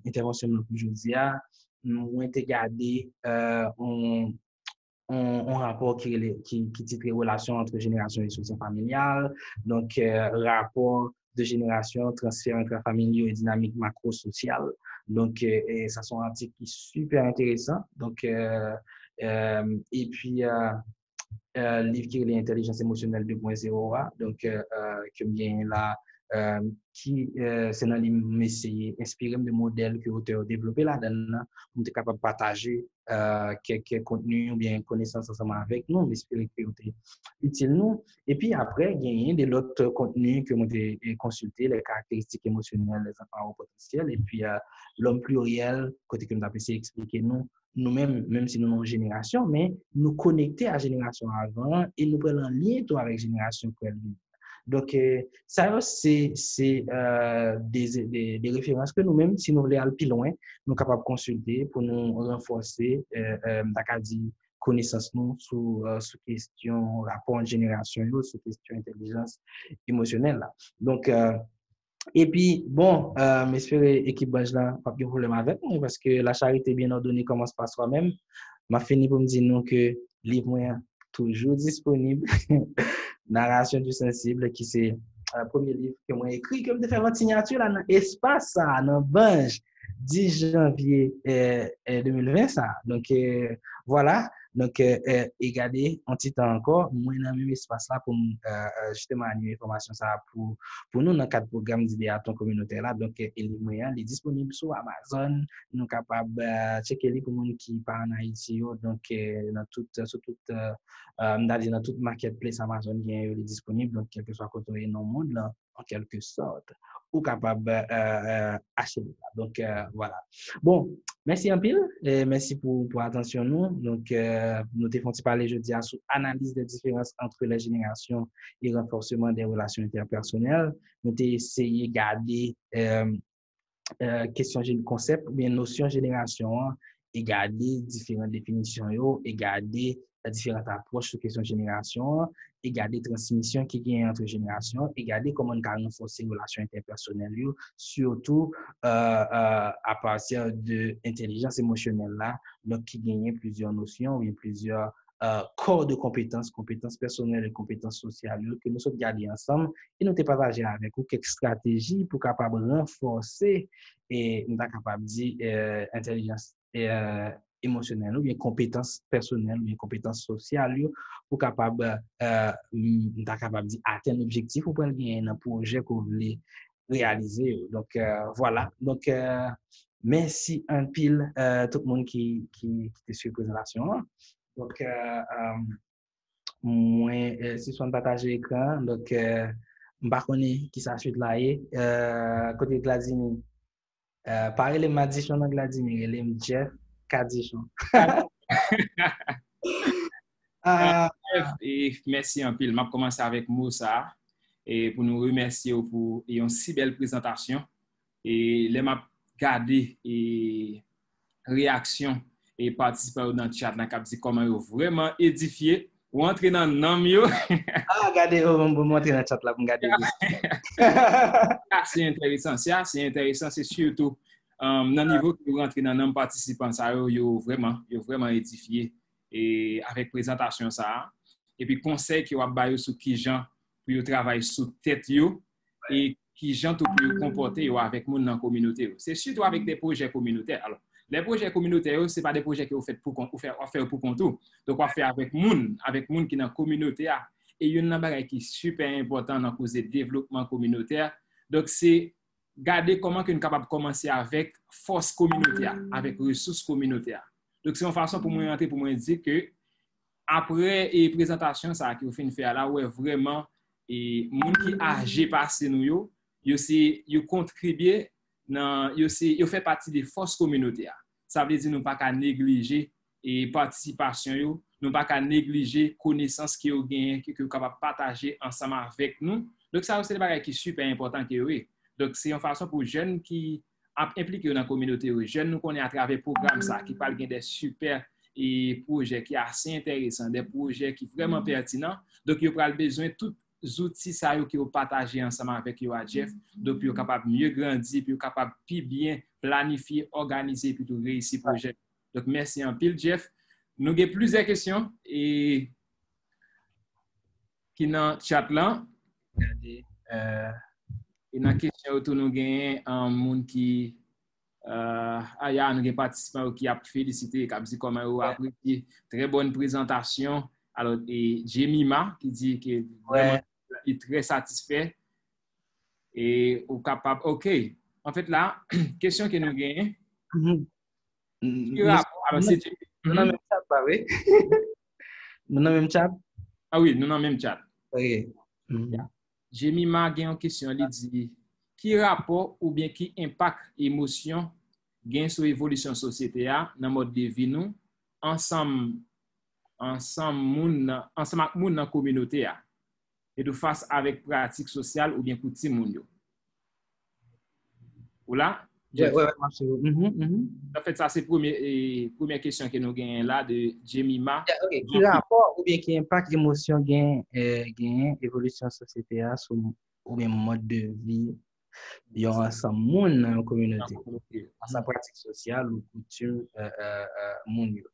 l'intervention de aujourd'hui. Nous avons gardé un rapport qui titre relations entre générations et soutien familial. Donc, rapport de génération, transfert intrafamiliaux et dynamique macro-sociale. Donc, ça sont articles qui sont super intéressants. Donc, et puis, livre qui est l'intelligence émotionnelle 2.0, donc, que bien là, qui, c'est dans l'essayer inspiré de modèles que l'auteur a développé là-dedans, pour être capable de partager quelques contenus ou bien connaissances ensemble avec nous, mais espérer que c'est utile nous. Et puis après, il y a des autres contenus que nous avons consultés, les caractéristiques émotionnelles des enfants au potentiel, et puis l'homme pluriel, côté que nous avons essayé d'expliquer nous-mêmes, même si nous sommes une génération, mais nous connecter à la génération avant et nous prenons en lien avec la génération pour elle. Donc, ça, c'est des références que nous-mêmes, si nous voulons aller plus loin, nous sommes capables de consulter pour nous renforcer, connaissance nous sur question rapport en génération, sur question intelligence émotionnelle. Là. Donc, et puis, bon, j'espère l'équipe là, pas de problème avec moi parce que la charité bien ordonnée commence par soi-même. M'a fini pour me dire non que livre moi toujours disponible. Narration du sensible qui c'est le premier livre que moi écrit comme de faire votre signature là dans espace ça dans Bange 10 janvier 2020 ça. Donc voilà. Donc, regardez, un petit temps encore, moi, dans le même espace là pour justement animer l'information ça pour nous dans le cadre programme d'idéaton communautaire là. Donc, il est disponible sur Amazon. Nous sommes capables de checker les pour les gens qui parlent en Haïti. Donc, dans toute marketplace Amazon, il est disponible. Donc, quel que soit côté dans le monde, là, en quelque sorte, ou capable d'acheter. Donc, voilà. Bon, merci un pile et merci pour l'attention nous. Donc, nous avons parlé jeudi sur analyse des différences entre les générations et renforcement des relations interpersonnelles. Nous avons essayé de garder question de concept ou bien notion génération et garder différentes définitions et garder différentes approches sur question de génération et garder transmission qui gagne entre générations et garder comment on peut renforcer les relations interpersonnelles surtout à partir de l'intelligence émotionnelle là donc qui gagne plusieurs notions ou plusieurs corps de compétences personnelles et compétences sociales que nous sommes gardés ensemble et nous te partager avec vous quelques stratégies pour capable renforcer et nous sommes capables de dire intelligence émotionnelle ou bien compétences personnelles ou bien compétences sociales pour capable nous capable de atteindre l'objectif ou pour gagner un projet que vous voulez réaliser. Donc voilà. Donc merci un pile tout le monde qui était sur la présentation. Donc, moi, si je partage l'écran, donc, je ne sais pas qui ça suite là, côté de Vladimir. Pareil, les Madichon dans Vladimir, les Jeff Cadichon. Et merci un pile. Je vais commencer avec Moussa et pour nous remercier pour une si belle présentation. Et les garder et réaction et participer dans le chat dans cap dit comment yo vraiment édifié ou entrer dans nom yo. Ah, regardez, on va montrer dans le chat là pour regarder. C'est intéressant, c'est intéressant, c'est surtout dans le niveau que vous rentrez dans les participants, ça yo vraiment édifié et avec présentation ça et puis conseil qui va bailler sur qui gens pour travailler sur tête yo et qui gens tout pour comporter avec monde dans la communauté. C'est surtout avec des projets communautaires. Alors, les projets communautaires, ce n'est pas des projets que vous faites pour faire pour compte. Donc, on fait avec monde qui est dans la communauté. Et il y a une chose qui est super important dans le développement communautaire. Donc, c'est garder comment on est capable de commencer avec force communautaire, avec ressources communautaires. Donc, c'est une façon pour moi rentrer, pour moi dire que après la présentation, ça que vous finissez faire là, ouais, vraiment, et les gens qui âgés passé nous, ils contribuent, ils font partie des forces communautaires. Ça veut dire nous pas qu'à négliger et participation, nous pas qu'à négliger connaissances qui ont gagné, qui sont capables de partager ensemble avec nous. Donc ça c'est des choses qui est super important que oui. Donc c'est une façon pour les jeunes qui impliqués dans la communauté, les jeunes nous connaissent à travers le programme ça qui parle des super et projets qui sont assez intéressants, des projets qui sont vraiment pertinents. Donc ils ont besoin de tous les outils ça qui ont partagé ensemble avec Jeff. Donc ils sont capables de mieux grandir, puis capables de bien planifier, organiser puis tout réussir le projet. Donc merci en pile Jeff. Nous avons plusieurs questions et qui dans le chat là. Et dans la question où nous avons un monde qui nous avons des participants qui ont félicité, qui ont dit comment ils ont apprécié. Très bonne présentation. Alors, et Jemima qui dit qu'il est très satisfait et au capable. OK. En fait, là, question que nous avons. Alors, c'est nous avons même chat, pas oui? Nous avons même chat? Ah oui, nous avons même chat. OK. Jemima a une question, elle dit qui rapport ou bien qui impact émotion gain sur l'évolution société dans le mode de vie nous ensemble avec moun dans communauté et de face avec pratique sociale ou bien pour ti moun yo. Ou là? Ouais, absolument. En fait, ça c'est première question que nous gagnons là de Jemima. OK. Qui rapport ou bien qui impact émotion gain évolution société ou bien mode de vie yon ensemble moun dans la communauté, ensemble pratique sociale ou coutume moun yo.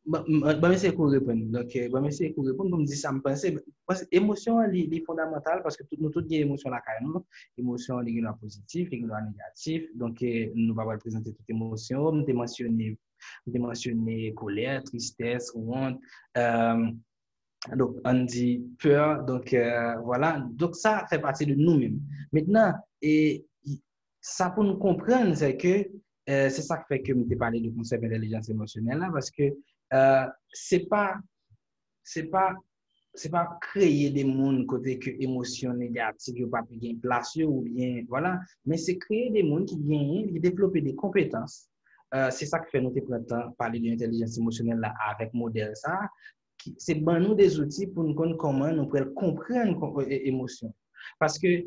Je vais pour répondre. Donc, je vais essayer pour répondre. Pour me dire ça, me penser. Parce que l'émotion est fondamentale parce que nous tous avons émotion la carrière. L'émotion est positive, est négative. Donc, nous allons présenter toutes les émotions. Nous avons mentionné colère, tristesse, honte. Donc, on dit peur. Donc, voilà. Donc, ça fait partie de nous-mêmes. Maintenant, ça pour nous comprendre, c'est que c'est ça qui fait que je t'ai parlé du concept d'intelligence émotionnelle là, parce que c'est pas créer des mondes côté que émotion négative ou pas bien place ou bien voilà, mais c'est créer des mondes qui gagnent, qui développent des compétences. C'est ça qui fait nous parler de l'intelligence émotionnelle là avec modèle ça. C'est bon nous des outils pour nous connaître comment nous pouvons comprendre l'émotion. Parce que,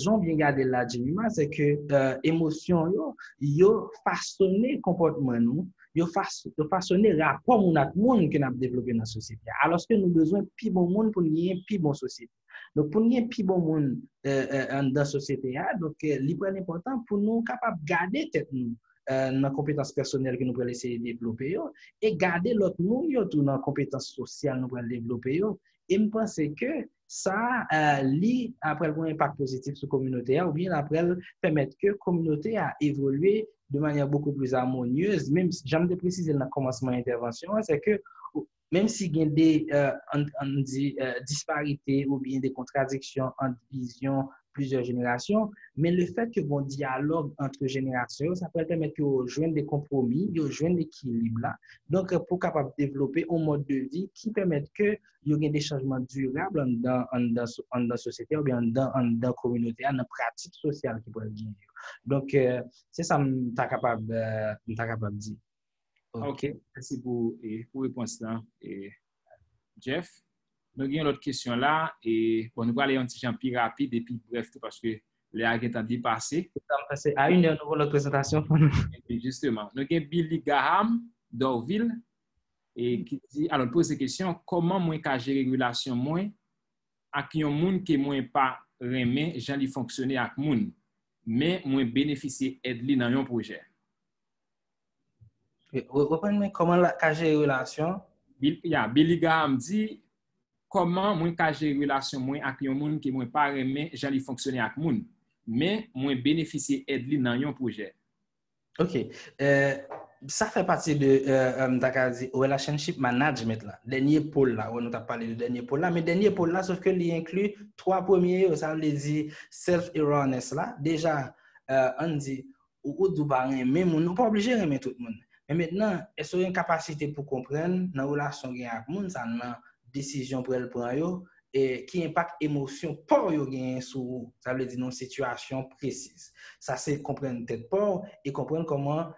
j'en bien gardé là, Jemima, c'est que émotion, yo façonné comportement nous, yo façonné rapport moun ak moun que nous avons développé dans la société. Alors que nous avons besoin de plus bon monde pour nous une plus bonne société. Donc, pour nous une plus bon monde dans la société, donc, c'est important pour nous capables de garder tête nous. Dans compétences personnelles que nous pouvons essayer de développer et garder l'autre nous dans dans compétences sociales nous pouvons développer et je pense que ça lit après un impact positif sur la communauté ou bien après permettre que la communauté a évolué de manière beaucoup plus harmonieuse. Même si j'aime préciser dans le commencement de l'intervention, c'est que même s'il y a des disparités ou bien des contradictions entre visions plusieurs générations, mais le fait que bon dialogue entre générations, ça peut permettre de joindre des compromis, de joindre l'équilibre là. Donc, pour capable développer un mode de vie qui permet que il y ait des changements durables dans la société ou bien dans la communauté, dans la pratique sociale qui pourrait gagner. Donc, c'est ça que je suis capable de dire. OK. Merci pour répondre ça. Jeff, nous avons une autre question là. Et bon, nous allons aller un petit peu plus rapide et puis bref, parce que les agents dépassés. C'est à une heure, nous présentation. Et justement, nous avons Billy Graham d'Orville et qui dit, alors pose la question, comment moi ka gérer relation moi avec un monde qui moi pas remè, j'en li fonctionner avec monde, mais moi bénéficier aide li dans un projet. Reprenez comment la gérer relation. Billy Graham dit, comment moi ka gérer relation moi avec un monde qui moi pas remè, j'en li fonctionner avec monde, mais moi bénéficier aide li dans un projet. OK. Ça fait partie de relationship management là. Dernier pôle là, on nous a parlé de dernier pôle là, mais dernier pôle là, sauf que il inclut trois premiers, ça veut dire self-awareness là. Déjà, on dit ou même on n'est pas obligé de remettre tout le monde. Mais maintenant, est-ce qu'il y a une capacité pour comprendre dans la relation avec le monde, ça dans décision pour elle prendre et qui impacte émotion pour yo gain sur ça veut dire une situation précise. Ça c'est comprendre tête port et comprendre comment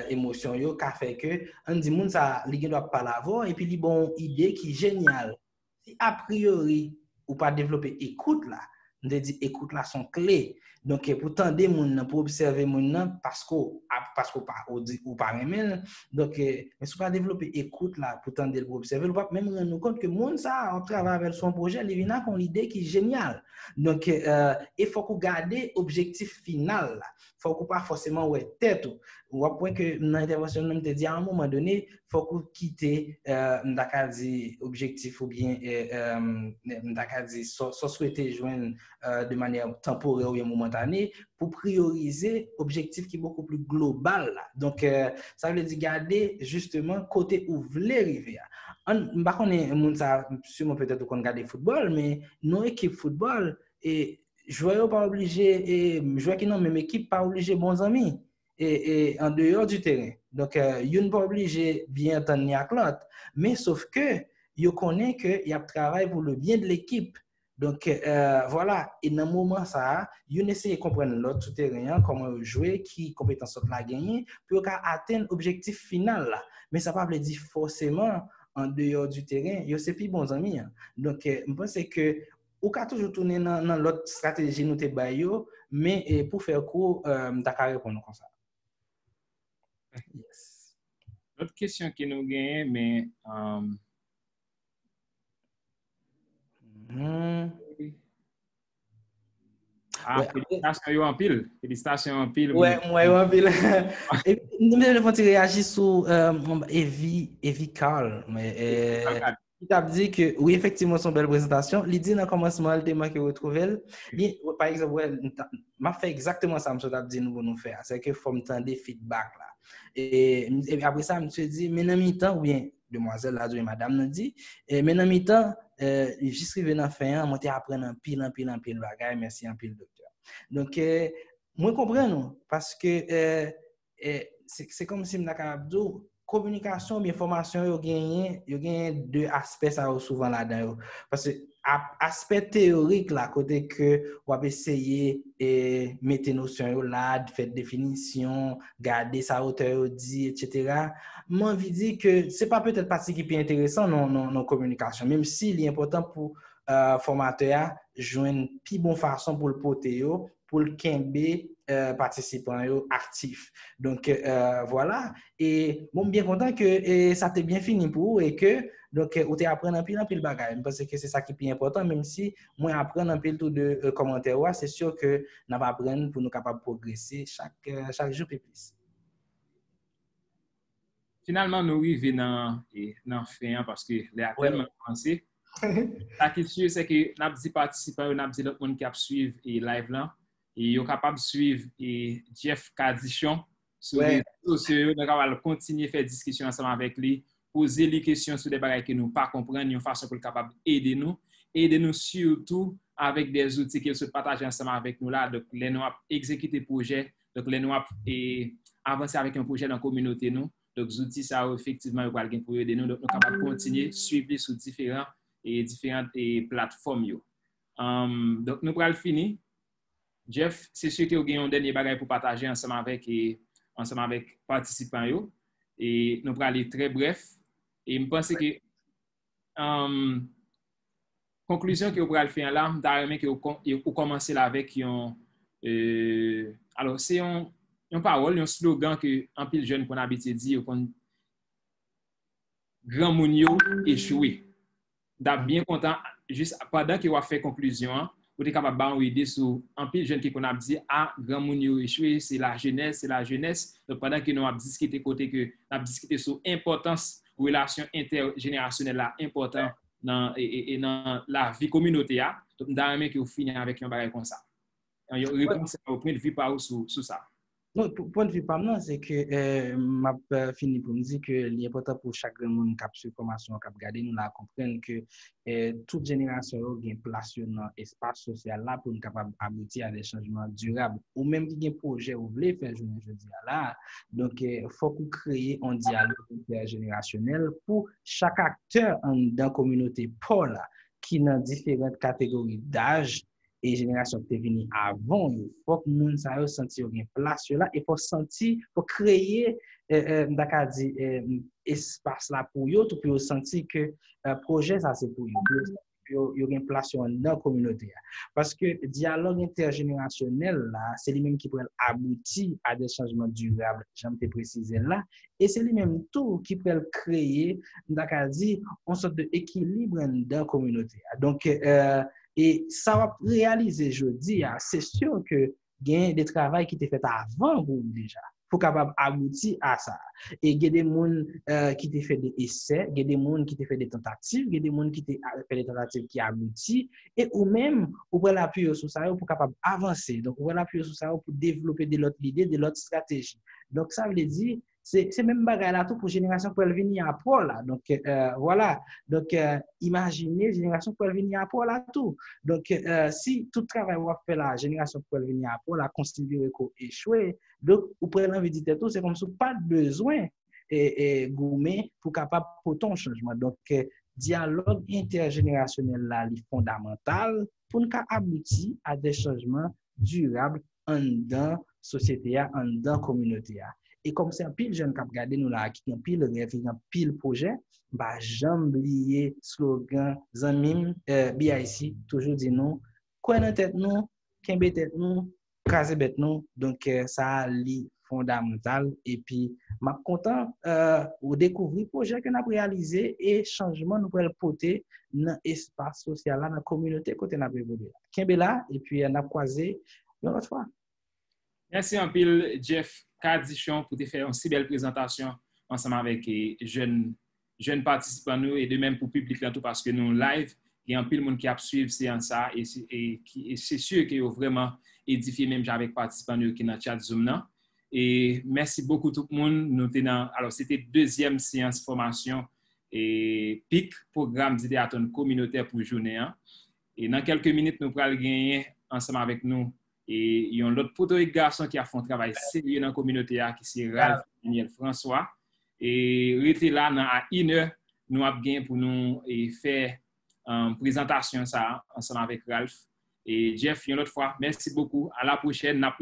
émotion yo ka fait que on dit moun ça li doit pas l'avoir et puis li bon idée qui génial. Si a priori ou pas développer écoute là, on dit écoute là sont clés. Donc pour tendre moun pour observer moun parce qu'on pas ou pas même donc mais si pas développer écoute là pour tendre pour observer pas même rendre compte que moun ça on travaille avec son projet il vient avec une idée qui est géniale. Donc il faut qu'on garde objectif final là. Faut qu'on pas forcément ouais tête ou à point que dans l'intervention même te dit à un moment donné faut qu'on quitte m'daka dit objectif ou bien m'daka dit soit souhaiter joindre de manière temporaire ou momentanée pour prioriser objectif qui est beaucoup plus global là. Donc ça veut dire garder justement côté où vous voulez arriver. On pas connaît moun ça sûrement peut-être qu'on regarde football mais nos équipes football et joueurs pas obligé et joueurs qui n'ont même équipe pas obligé bons amis et en dehors du terrain. Donc une pas obligé bien entendre avec l'autre mais sauf que yo connaît que y a travail pour le bien de l'équipe. Donc voilà et dans moment ça you essayer de comprendre l'autre souterrain comment jouer qui compétence la gagner pour atteindre objectif final là mais ça pas veut dire forcément en dehors du terrain yo c'est plus bons amis hein. Donc je pense que ou ka toujours tourner dans l'autre stratégie nous te bayo mais pour faire court t'as qu'à répondre comme ça. Yes. L'autre question que nous gagnons mais félicitations en pile. Félicitations en pile. Ouais, moi en pile. Et nous devons réagir sur Evie Carl. Mais il a dit que oui, effectivement, son belle présentation. Il dit dans le commencement, le thème que vous retrouvez. Par exemple, m'a fait exactement ça, monsieur dit nous faire. C'est que faut me tendre des feedback là. Et après ça, monsieur dit, mais dans mi-temps, ou bien, demoiselle là, ou madame nous dit, mais dans mi-temps, juste arrivé dans fin, moi t'ai apprendre en pile bagage, merci en pile docteur. Donc moi comprends parce que c'est comme si m'naka communication bien formation yo gagné deux aspects ça souvent là-dedans parce que aspect théorique là côté que on va essayer et mettre notion là faire définition garder sa hauteur dit etc. moi envie dire que c'est pas peut-être partie qui est intéressant non communication même si il est important pour formateur joindre plus bonne façon pour le porter pour le kembe participants actifs. Donc voilà et bon bien content que ça t'est bien fini pour et que donc on t'apprendre un pile bagage parce que c'est ça qui est important même si moi apprendre un pile tout de commentaires c'est sûr que n'a pas apprendre pour nous capable progresser chaque jour plus. Finalement nous arrivons dans fin parce que les a tellement avancé. Ça qui est sûr c'est que n'a dit participants n'a dit l'autre monde qui a suivre et live là et yo capable de suivre et Jeff Cadichon sur les réseaux sociaux donc on va continuer faire discussion ensemble avec lui poser les questions sur des bagages que nous pas comprendre une façon pour capable aider nous surtout avec des outils qu'ils se partagent ensemble avec nous là donc les nous exécuter projet donc les nous avancer avec un projet dans la communauté nous donc les outils ça effectivement va pour aider nous donc nous capable continuer suivre sur différentes plateformes yo donc nous pourrons finir. Jeff, c'est sûr que vous avez un dernier bagage pour partager ensemble avec participants yo. Et nous allons aller très bref. Et je pense que conclusion que vous allez faire là, d'ailleurs que vous commencez avec Alors, c'est une parole, un slogan que un pile jeune qu'on a habitué de dire, qu'on grand moun yo échoué. D'être bien content, juste pendant qu'il a fait conclusion, vous êtes capable de idée sur un pile jeune qui qu'on a dit, ah, grand moun yo échoué, c'est la jeunesse, c'est la jeunesse. Donc, pendant que nous avons discuté côté que, nous avons discuté sur l'importance relation intergénérationnelle là, important dans la vie communautaire. Donc, nous avons que vous finissez avec un bagage comme ça. Réponse au point de vue par sur ça. Non, point de vue par moi, c'est que m'a fini pour me dire que l'important pour chaque monde qui a suivi formation, qui a regardé, nous la comprendre que toute génération a une place dans l'espace social là pour nous capable aboutir à des changements durables. Ou même qui a un projet ou voulez faire je dis là. Donc faut qu'on crée un dialogue intergénérationnel pour chaque acteur dans la communauté Paul qui dans différentes catégories d'âge et génération qui est venue avant, il faut que nous ça senti une place là et faut sentir pour créer d'accord dit espace là pour eux pour sentir que projet ça c'est pour eux il y a une place dans la communauté parce que dialogue intergénérationnel là c'est lui même qui peut aboutir à des changements durables j'aime te préciser là et c'est lui même tout qui peut créer d'accord dit une sorte d'équilibre dans la communauté donc et ça va réaliser, je dis, c'est sûr que il y a des travaux qui étaient faits avant vous déjà, pour capable aboutir à ça. Et il y a des gens qui ont fait des essais, il y a des gens qui ont fait des tentatives, il y a des gens qui ont fait des tentatives qui aboutissent, et ou même, on peut l'appuyer sur ça pour capable avancer. Donc, on peut l'appuyer sur ça pour développer de l'autre idée, de l'autre stratégie. Donc, ça veut dire, c'est même bagage là tout pour génération pour venir après là. Donc voilà. Donc imaginez génération pour venir après là tout. Donc si tout travail va faire la génération pour venir après là considérer qu'on échoué. Donc vous prenez envie de dire tout c'est comme si pas de besoin et gourmet pour capable pour ton changement. Donc dialogue intergénérationnel là est fondamental pour nous aboutir à des changements durables en dans société en dans communauté. Et comme c'est un pile jeune qui a regardé nous là, qui a un pile rêve, un pile projet, bah jamais oublier slogan Zanmim BIC, toujours dit non, quoi dans tête nous, kembe tête nous, craser bête nous, donc ça li fondamental et puis m'a content de découvrir projet que nous avons réalisé et changement nous pouvons porter dans l'espace social là dans la communauté côté n'a évolué. Kembe là et puis on a croisé une autre fois. Merci un pile Jeff Cadichon pour te faire une si belle présentation ensemble avec les jeunes participants nous et de même pour le public tout parce que nous live il y a un pile monde qui a suivi ça et c'est sûr qu'il y a vraiment édifié même avec participants qui dans chat Zoom là et merci beaucoup tout le monde nous tenant alors c'était deuxième séance formation et PIC programme d'idéaton communautaire pour journée et dans quelques minutes nous pourrons gagner ensemble avec nous et il y a un autre poteau garçon qui a fait un travail sérieux dans la communauté qui c'est Ralph Daniel François et rester là à 1 heure nous avons gagné pour nous et faire une présentation ça ensemble avec Ralph et Jeff une autre fois merci beaucoup à la prochaine n'a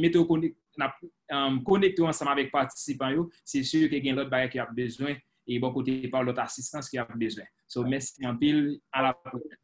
connecté ensemble avec participants c'est sûr qu'il y a l'autre bagage qui a besoin et bon côté par l'autre assistance qui a besoin so merci en pile à la prochaine.